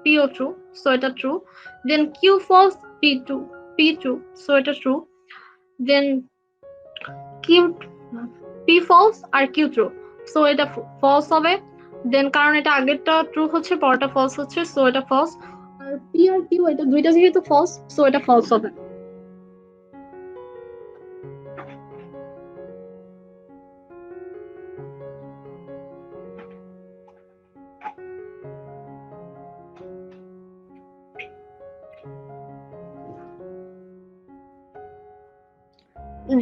পি ও ট্রু, সো এটা true. Then q false, p true, so এটা true. Then q p false আর কিউ ট্রু, সো এটা ফলস হবে। দেন কারণ এটা আগেরটা ট্রু হচ্ছে পরেরটা ফলস হচ্ছে, সো এটা ফলস। আর পি আর কিউ এটা দুইটা যেহেতু ফলস, সো এটা ফলস হবে।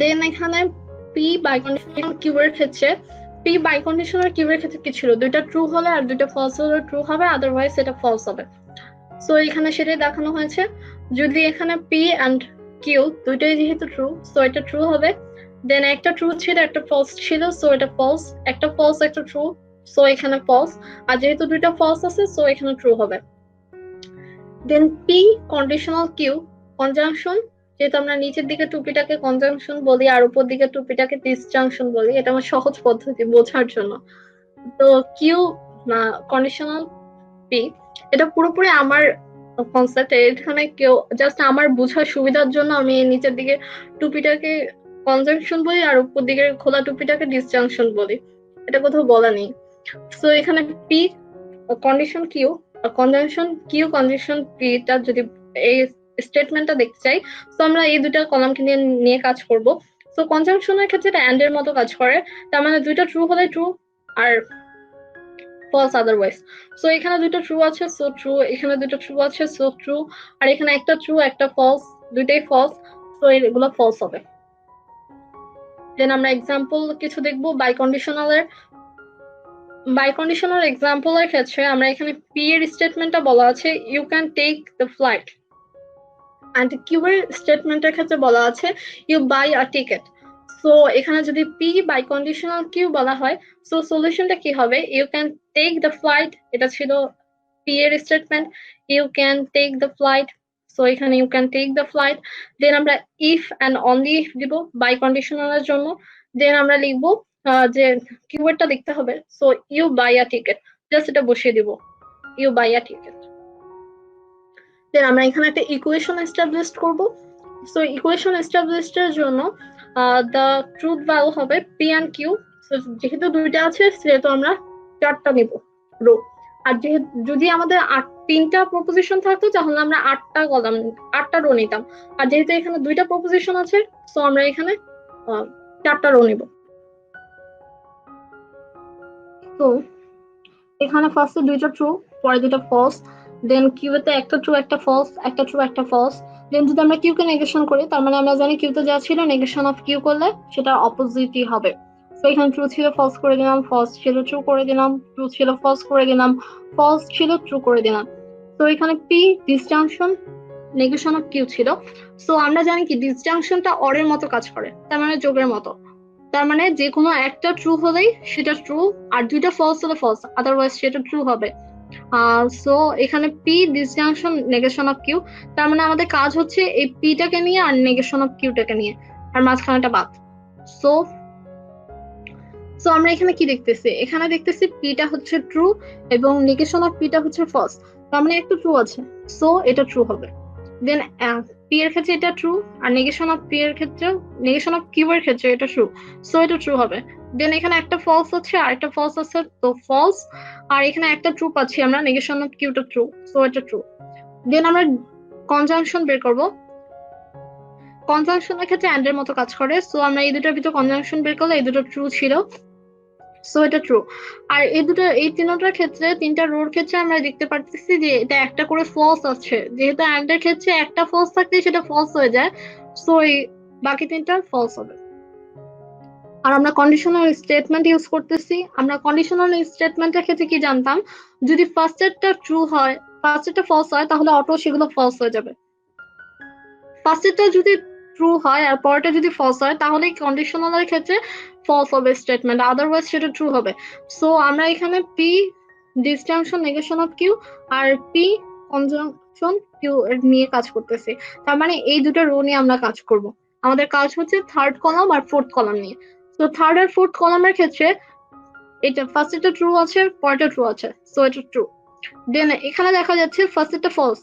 দেন এখানে পি বাইকন্ডিশনাল কিউ এর ক্ষেত্রে পি বাইকন্ডিশনাল কিউ এর ক্ষেত্রে কি ছিল? দুইটা ট্রু হলে আর দুইটা ফলস হলে ট্রু হবে, আদারওয়াইজ এটা ফলস হবে। সো এখানে সেটাই দেখানো হয়েছে। যদি এখানে পি এন্ড কিউ দুইটাই যেহেতু ট্রু, সো এটা ট্রু হবে। দেন একটা ট্রু ছিল একটা ফলস ছিল, সো এটা ফলস। একটা ফলস একটা ট্রু, সো এখানে ফলস। আর যেহেতু দুইটা ফলস আছে, সো এখানে ট্রু হবে। Then P conditional Q conjunction, যেহেতু আমরা নিচের দিকে টুপিটাকে কনজাংশন বলি আর উপর দিকে টুপিটাকে ডিসজাংশন বলি, এটা আমার সহজ পদ্ধতি বোঝার জন্য। তো কিউ কন্ডিশনাল পি, এটা পুরোপুরি আমার কনসেপ্ট। এখানে কেউ জাস্ট আমার বোঝার সুবিধার জন্য আমি নিচের দিকে টুপিটাকে কনজাংশন বলি আর উপর দিকে খোলা টুপিটাকে ডিসজাংশন বলি, এটা কোথাও বলা নেই। তো এখানে P condition Q condition P টা যদি এই স্টেটমেন্টটা দেখতে চাই, তো আমরা এই দুটা কলামকে নিয়ে কাজ করব। তো কনজাংশনের ক্ষেত্রে এটা এন্ড এর মতো কাজ করে, তার মানে দুইটা ট্রু হলে ট্রু আর ফলস আদারওয়াইজ। সো এখানে দুটো ট্রু আছে, সো ট্রু। এখানে দুটো ট্রু আছে, সো ট্রু। আর এখানে একটা ট্রু একটা ফলস, দুইটাই ফলস, সো এগুলো ফলস হবে। দেন আমরা এক্সাম্পল কিছু দেখবো বাইকন্ডিশনালের। বাইকন্ডিশনাল এক্সাম্পলের ক্ষেত্রে আমরা এখানে পি এর স্টেটমেন্টটা বলা আছে you can take the flight, and Q এর স্টেটমেন্টের ক্ষেত্রে বলা আছে you buy a ticket. So এখানে যদি পি বাইকন্ডিশনাল কিউ বলা হয়, সো সলিউশনটা কি হবে? You can take the flight, এটা ছিল পি এর statement, you can take the flight, so এখানে you can take the flight. Then আমরা ইফ অ্যান্ড অনলি ইফ দিব বাইকন্ডিশনালের জন্য। দেন আমরা লিখবো যে কিওয়ার্ডটা লিখতে হবে, so you buy a ticket, just এটা বসিয়ে দিব, you buy a ticket. Then আমরা এখানে একটা ইকুয়েশন এস্টাবলিশ করব। সো ইকুয়েশন এস্টাবলিশের জন্য দ্য ট্রুথ ভ্যালু হবে পি এন্ড কিউ। যেহেতু দুইটা আছে সেহেতু আমরা চারটা নিব রো। আর যেহেতু যদি আমাদের তিনটা প্রপোজিশন থাকতো তাহলে আমরা আটটা রো নিতাম। আর যেহেতু এখানে দুইটা প্রপোজিশন আছে, সো আমরা এখানে চারটা রো নিব। তো এখানে ফার্স্টে দুইটা ট্রু, পরে দুইটা ফলস, দেন কিউ তে একটা ট্রু একটা ফলস, একটা ট্রু একটা ফলস। দেন যদি আমরা কিউ কে নেগেশন করি, তার মানে আমরা জানি কিউ তে যা ছিল নেগেশন অফ কিউ করলে সেটা অপোজিটই হবে। তো এখানে ট্রু ছিল ফলস করে দিলাম, ফলস ছিল ট্রু করে দিলাম, ট্রু ছিল ফলস করে দিলাম, ফলস ছিল ট্রু করে দিলাম। তো এখানে P disjunction negation of Q ছিল। সো আমরা জানি কি ডিসজাংশনটা অর এর মতো কাজ করে, তার মানে যোগের মতো। তার মানে যে কোনো একটা ট্রু হলেই সেটা ট্রু, আর দুইটা ফলস হলে ফলস, আদারওয়াইজ সেটা ট্রু হবে। সো এখানে P disjunction negation of Q, তার মানে আমাদের কাজ হচ্ছে এই পিটাকে নিয়ে আর নেগেশন অফ কিউটাকে নিয়ে, আর মাঝখানেটা বাদ। সো সো আমরা এখানে কি দেখতেছি, এখানে দেখতেছি পিটা হচ্ছে ট্রু এবং নেগেশন অফ পিটা হচ্ছে ফলস। তার মানে একটা ট্রু আছে, সো এটা ট্রু হবে। দেন পি এর ক্ষেত্রে এটা ট্রু, আর নেগেশন অফ পি এর ক্ষেত্রে, নেগেশন অফ কিউ এর ক্ষেত্রে এটা ট্রু, সো এটা ট্রু হবে। দেন এখানে একটা ফলস আছে আর একটা ফলস আছে, তো ফলস। আর এখানে একটা ট্রু পাচ্ছি আমরা, নেগেশন অফ কিউটা ট্রু, সো এটা ট্রু। দেন আমরা কনজাংশন বের করব। কনজাংশনের ক্ষেত্রে এন্ড এর মতো কাজ করে, সো আমরা এই দুটোর ভিতর কনজাংশন বের করলে এই দুটো ট্রু ছিল, সো এটা ট্রু। আর এই দুটো, এই তিনটার ক্ষেত্রে, তিনটা রোর ক্ষেত্রে আমরা দেখতে পারতেছি যে এটা একটা করে ফলস আছে, যেহেতু এন্ড এর ক্ষেত্রে একটা ফলস থাকলে সেটা ফলস হয়ে যায়, সো এই বাকি তিনটা ফলস হবে। আর আমরা কন্ডিশনাল স্টেটমেন্ট ইউজ করতেছি। আমরা কন্ডিশনাল স্টেটমেন্টের ক্ষেত্রে কি জানতাম, যদি ফার্স্টেরটা ট্রু হয়, ফার্স্টেরটা ফলস হয়, তাহলে অটো সেগুলো ফলস হয়ে যাবে। ফার্স্টেরটা যদি ট্রু হয় আর পরেরটা যদি ফলস হয়, তাহলে কন্ডিশনালের ক্ষেত্রে ফলস হবে স্টেটমেন্ট, আদারওয়াইজ সেটা ট্রু হবে। সো আমরা এখানে P disjunction negation of Q আর পি কনজাংশন কিউ নিয়ে কাজ করতেছি। তার মানে এই দুটো রো নিয়ে আমরা কাজ করব। আমাদের কাজ হচ্ছে থার্ড কলাম আর ফোর্থ কলাম নিয়ে। তো থার্ড আর ফোর্থ কলামের ক্ষেত্রে এটা ফার্স্ট এটা ট্রু আছে, পরেরটা ট্রু আছে, সো এটা ট্রু। দেন এখানে দেখা যাচ্ছে ফার্স্ট এটা ফলস,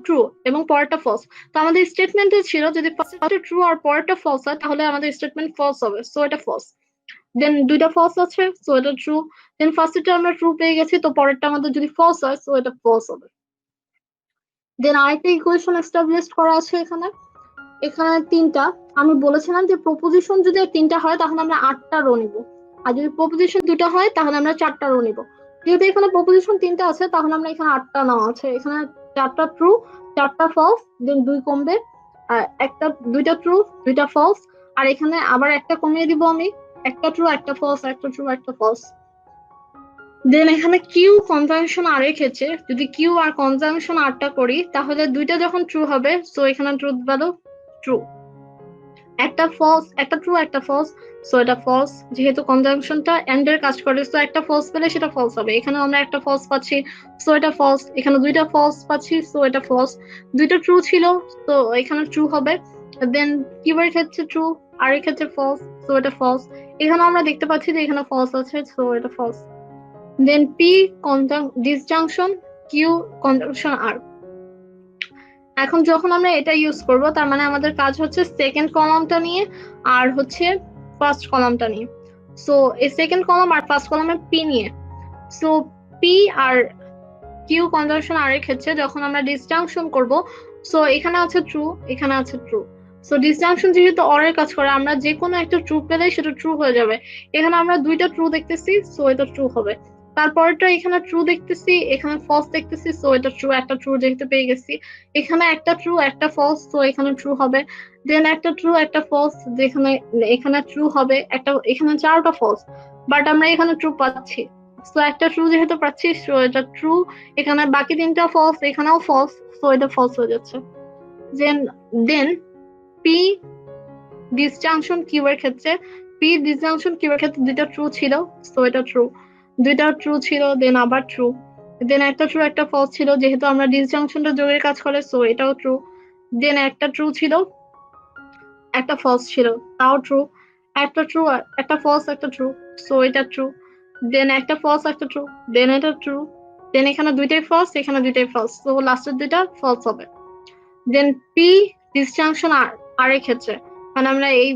ট্রু, এবং পরেরটা ফলস। তো আমাদের স্টেটমেন্টে ছিল যদি ফার্স্ট ট্রু আর পরেরটা ফলস হয়, তাহলে আমাদের স্টেটমেন্ট ফলস হবে, সো এটা ফলস। দেন দুইটা ফলস আছে, সো এটা ট্রু। দেন ফার্স্টটা আমরা ট্রু পেয়ে গেছি, তো পরেরটা আমাদের যদি ফলস হয়, সো এটা ফলস হবে। দেন আরেকটা ইকুয়েশন এস্টাবলিশ করা আছে এখানে। এখানে তিনটা, আমি বলেছিলাম যে প্রপোজিশন যদি তিনটা হয় তাহলে আমরা 8টা রো নিব, আর যদি প্রপোজিশন দুটো হয় তাহলে আমরা 4টা রো নিব। যেহেতু এখানে প্রপোজিশন তিনটা আছে, তাহলে আমরা এখানে 8টা নেওয়া আছে। এখানে 4টা ট্রু, 4টা ফলস, দেন 2 কমবে, আর একটা, দুইটা ট্রু, দুইটা ফলস, আর এখানে আবার একটা কমিয়ে দিব আমি, একটা ট্রু একটা ফলস, একটা ট্রু একটা ফলস। দেন এখানে কিউ কনজাংশন আর এর ক্ষেত্রে যদি কিউ আর কনজাংশন আরটা করি, তাহলে দুইটা যখন ট্রু হবে, সো এখানে ট্রুথ ভ্যালু ট্রু, একটা ফলস, একটা ট্রু একটা ফলস, সো এটা ফলস। যেহেতু কনজাংশনটা এন্ড এর কাজ করে, সো একটা ফলস পেলে সেটা ফলস হবে। এখানে আমরা একটা ফলস পাচ্ছি, সো এটা ফলস। এখানে দুইটা ফলস পাচ্ছি, সো এটা ফলস। দুইটা ট্রু ছিল, তো এখানে ট্রু হবে। দেন কিউ এর ক্ষেত্রে ট্রু, আর এর ক্ষেত্রে ফলস, সো এটা ফলস। এখানে আমরা দেখতে পাচ্ছি যে এখানে ফলস আছে, সো এটা false. Then P disjunction Q conjunction আর। এখন যখন আমরা এটা ইউজ করব, তার মানে আমাদের কাজ হচ্ছে সেকেন্ড কলামটা নিয়ে আর হচ্ছে ফার্স্ট কলামটা নিয়ে। সো এই সেকেন্ড কলাম আর ফার্স্ট কলামের পি নিয়ে। সো পি আর কিউ কনজাংশন আর এর ক্ষেত্রে যখন আমরা ডিসজাংশন করব, সো এখানে আছে ট্রু, এখানে আছে ট্রু। সো ডিসজাংশন যেহেতু অর এর কাজ করে, আমরা যে কোনো একটা ট্রু পেলে সেটা ট্রু হয়ে যাবে। এখানে আমরা দুইটা ট্রু দেখতেছি, সো এটা ট্রু হবে। তারপরটা এখানে ট্রু দেখতেছি, এখানে ফলস দেখতেছি, সো এটা ট্রু, একটা ট্রু যেহেতু পেয়ে গেছি। এখানে একটা ট্রু একটা ফলস, সো এখানে ট্রু হবে। দেন একটা ট্রু একটা ফলস, যেখানে এখানে ট্রু হবে একটা, এখানে 4টা ফলস, বাট আমরা এখানে ট্রু পাচ্ছি, সো একটা ট্রু যেহেতু পাচ্ছি, সো এটা ট্রু। এখানে বাকি তিনটা ফলস, এখানেও ফলস, সো এটা ফলস হয়ে যাচ্ছে। দেন দেন পি ডিসজাংশন কিউ এর ক্ষেত্রে, পি ডিসজাংশন কিউ এর ক্ষেত্রে দুইটা ট্রু ছিল, সো এটা ট্রু। দুইটা ট্রু ছিল, দেন আবার ট্রু। দেন একটা ট্রু একটা ফলস ছিল, যেহেতু আমরা ডিসজাংশনটা যোগের কাজ করে, সো এটাও ট্রু। দেন একটা ট্রু ছিল একটা ফলস ছিল, তাও ট্রু। একটা ট্রু একটা ফলস একটা ট্রু, সো এটা ট্রু। দেন একটা ফলস একটা ট্রু, দেন এটা ট্রু। দেন এখানে দুইটাই ফলস, এখানে দুইটাই ফলস, সো লাস্টের দুইটা ফলস হবে। দেন পি ডিসজাংশন আর আর এর ক্ষেত্রে, মানে আমরা এই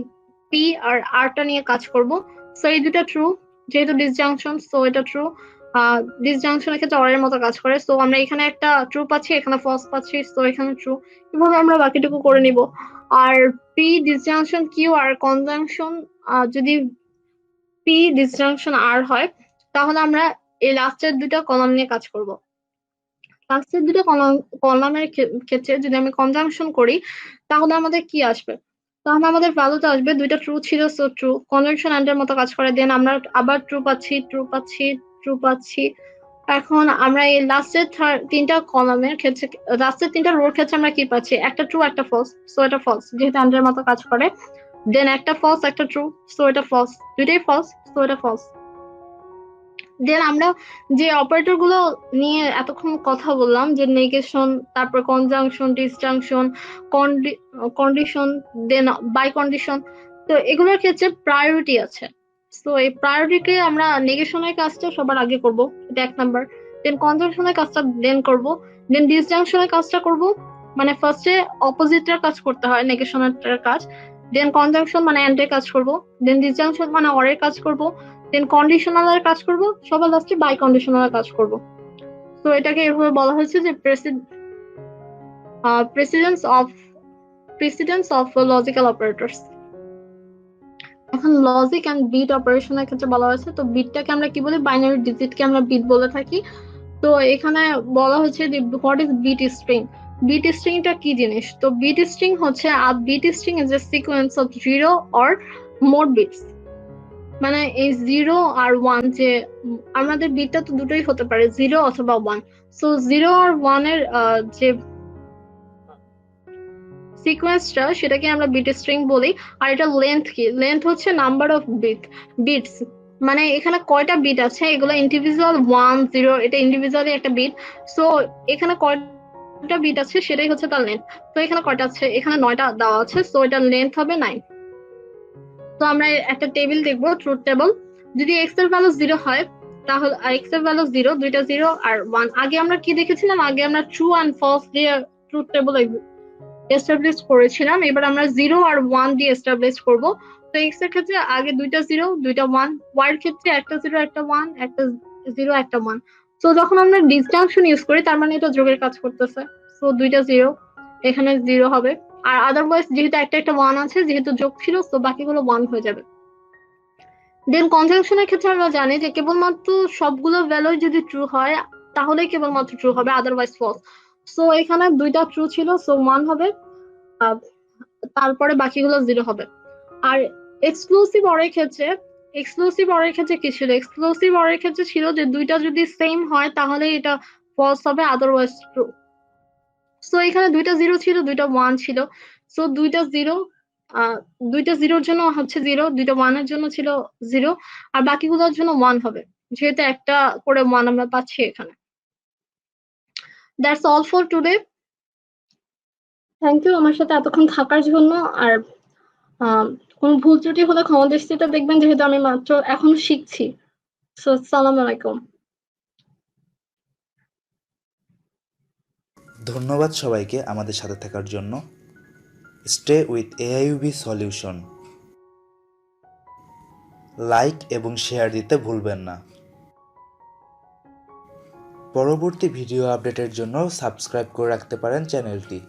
পি আর আরটা নিয়ে কাজ করব। সো এই দুটা ট্রু, যেহেতু ডিসজাংশন, সো এটা ট্রু। ডিসজাংশনের ক্ষেত্রে অর এর মতো কাজ করে, সো আমরা এখানে একটা ট্রু পাচ্ছি, এখানে ফলস পাচ্ছি, সো এখানে ট্রু। এভাবে আমরা বাকিটুকু করে নিব। আর P disjunction Q R conjunction, যদি পি ডিসজাংশন আর হয়, তাহলে আমরা এই লাস্টের দুটা কলাম নিয়ে কাজ করব। লাস্টের দুটো কলামের ক্ষেত্রে যদি আমি কনজাংশন করি তাহলে আমাদের কি আসবে? তাহলে আমাদের ভ্যালুতে আসবে দুইটা ট্রু ছিল, সো ট্রু, কনজাংশন এন্ড এর মতো কাজ করে, দেন আমরা আবার ট্রু পাচ্ছি, ট্রু পাচ্ছি, ট্রু পাচ্ছি। এখন আমরা এই লাস্টের তিনটা কলামের ক্ষেত্রে, লাস্টের তিনটা রোর ক্ষেত্রে আমরা কি পাচ্ছি? একটা ট্রু একটা ফলস, সো এটা ফলস যেহেতু এন্ড এর মতো কাজ করে। দেন একটা ফলস একটা ট্রু, সো এটা ফলস, দুইটাই ফলস, সো এটা ফলস। দেন আমরা যে অপারেটর গুলো নিয়ে এতক্ষণ কথা বললাম, যে নেগেশন, তারপর conjunction, disjunction, condition, then bicondition, তো এগুলোর ক্ষেত্রে প্রায়োরিটি আছে। তো এই প্রায়োরিটিকে আমরা নেগেশনের কাজটা সবার আগে করব, এটা 1 নাম্বার। দেন কনজাংশনের কাজটা দেন করব, দেন ডিসজাংশনের কাজটা করব, মানে ফার্স্টে অপোজিটের কাজ করতে হয় নেগেশনের কাজ, দেন কনজাংশন মানে এন্ড এর কাজ করব, দেন ডিসজাংশন মানে অর এর কাজ করব, দেন কন্ডিশনাল এর কাজ করব, সবার লাস্টে বাই কন্ডিশনাল এর কাজ করব। তো এটাকে এভাবে বলা হয়েছে যে প্রেসিডেন্স অফ লজিক্যাল অপারেটরস। এখন লজিক এন্ড বিট অপারেশনের ক্ষেত্রে বলা হয়েছে, তো বিটটাকে আমরা কি বলি? বাইনারি ডিজিটকে আমরা বিট বলে থাকি। তো এখানে বলা হয়েছে যে what is bit string. Bit স্ট্রিংটা কি জিনিস? তো বিট স্ট্রিং হচ্ছে bit string is a sequence of 0 or more bits. মানে এই 0 আর 1, যে আমাদের বিটটা তো দুটোই হতে পারে, 0 অথবা 1। সো 0 আর 1 এর যে সিকোয়েন্সটা সেটাকে আমরা বিট স্ট্রিং বলি। আর এটা লেন্থ কি? লেন্থ হচ্ছে নাম্বার অফ বিটস, মানে এখানে কয়টা বিট আছে, এগুলো ইন্ডিভিজুয়াল 1 0, এটা ইন্ডিভিজুয়ালি একটা বিট। সো এখানে কয়টা বিট আছে সেটাই হচ্ছে তার লেন্থ। তো এখানে কয়টা আছে? এখানে 9টা দেওয়া আছে, সো এটা লেন্থ হবে 9। তো আমরা একটা টেবিল দেখবো, ট্রুথ টেবল। যদি এক্স এর ভ্যালু 0 হয় তাহলে এক্স এর ভ্যালু 0, দুইটা 0 আর 1। আগে আমরা কি দেখেছিলাম? আগে আমরা ট্রু অ্যান্ড ফলস দিয়ে ট্রুথ টেবল এস্টাবলিশ করেছিলাম, এবার আমরা 0 আর 1 দিয়ে এস্টাবলিশ করব। তো এক্স এর ক্ষেত্রে আগে দুইটা 0 দুইটা 1, ওয়াই এর ক্ষেত্রে একটা 0 একটা 1, একটা 0 একটা 1। তো যখন আমরা ডিসজাংশন ইউজ করি তার মানে এটা যোগের কাজ করতেছে, তো দুইটা 0 এখানে 0 হবে। আর আদারওয়াইজ যেহেতু একটা একটা 1 আছে, যেহেতু যোগ ছিল, তো বাকিগুলো 1 হয়ে যাবে। দেন কনজাংশনের ক্ষেত্রে আমরা জানি যে কেবলমাত্র সবগুলো ভ্যালু যদি ট্রু হয় তাহলেই কেবলমাত্র ট্রু হবে, আদারওয়াইজ ফলস। সো এখানে দুইটা ট্রু ছিল, সো 1 হবে, তারপরে বাকিগুলো 0 হবে। আর এক্সক্লুসিভ অরের ক্ষেত্রে, কি ছিল? এক্সক্লুসিভ অরের ক্ষেত্রে ছিল যে দুইটা যদি সেম হয় তাহলে এটা ফলস হবে, আদারওয়াইজ ট্রু। সো এখানে দুইটা 0 ছিল, দুইটা 1 ছিল, সো দুইটা 0-র জন্য হচ্ছে 0, দুইটা 1-এর জন্য ছিল 0, আর বাকিগুলোর জন্য 1 হবে, যেহেতু একটা করে 1 আমরা পাচ্ছি এখানে। That's all for today. Thank you আমার সাথে এতক্ষণ থাকার জন্য। আর কোনো ভুল ত্রুটি হলে ক্ষমা দৃষ্টিতে দেখবেন, যেহেতু আমি মাত্র এখন শিখছি। সো আসসালামু আলাইকুম। ধন্যবাদ সবাইকে আমাদের সাথে থাকার জন্য। Stay with AIUB solution. Like এবং শেয়ার দিতে ভুলবেন না। পরবর্তী ভিডিও আপডেটের জন্য সাবস্ক্রাইব করে রাখতে পারেন চ্যানেলটি।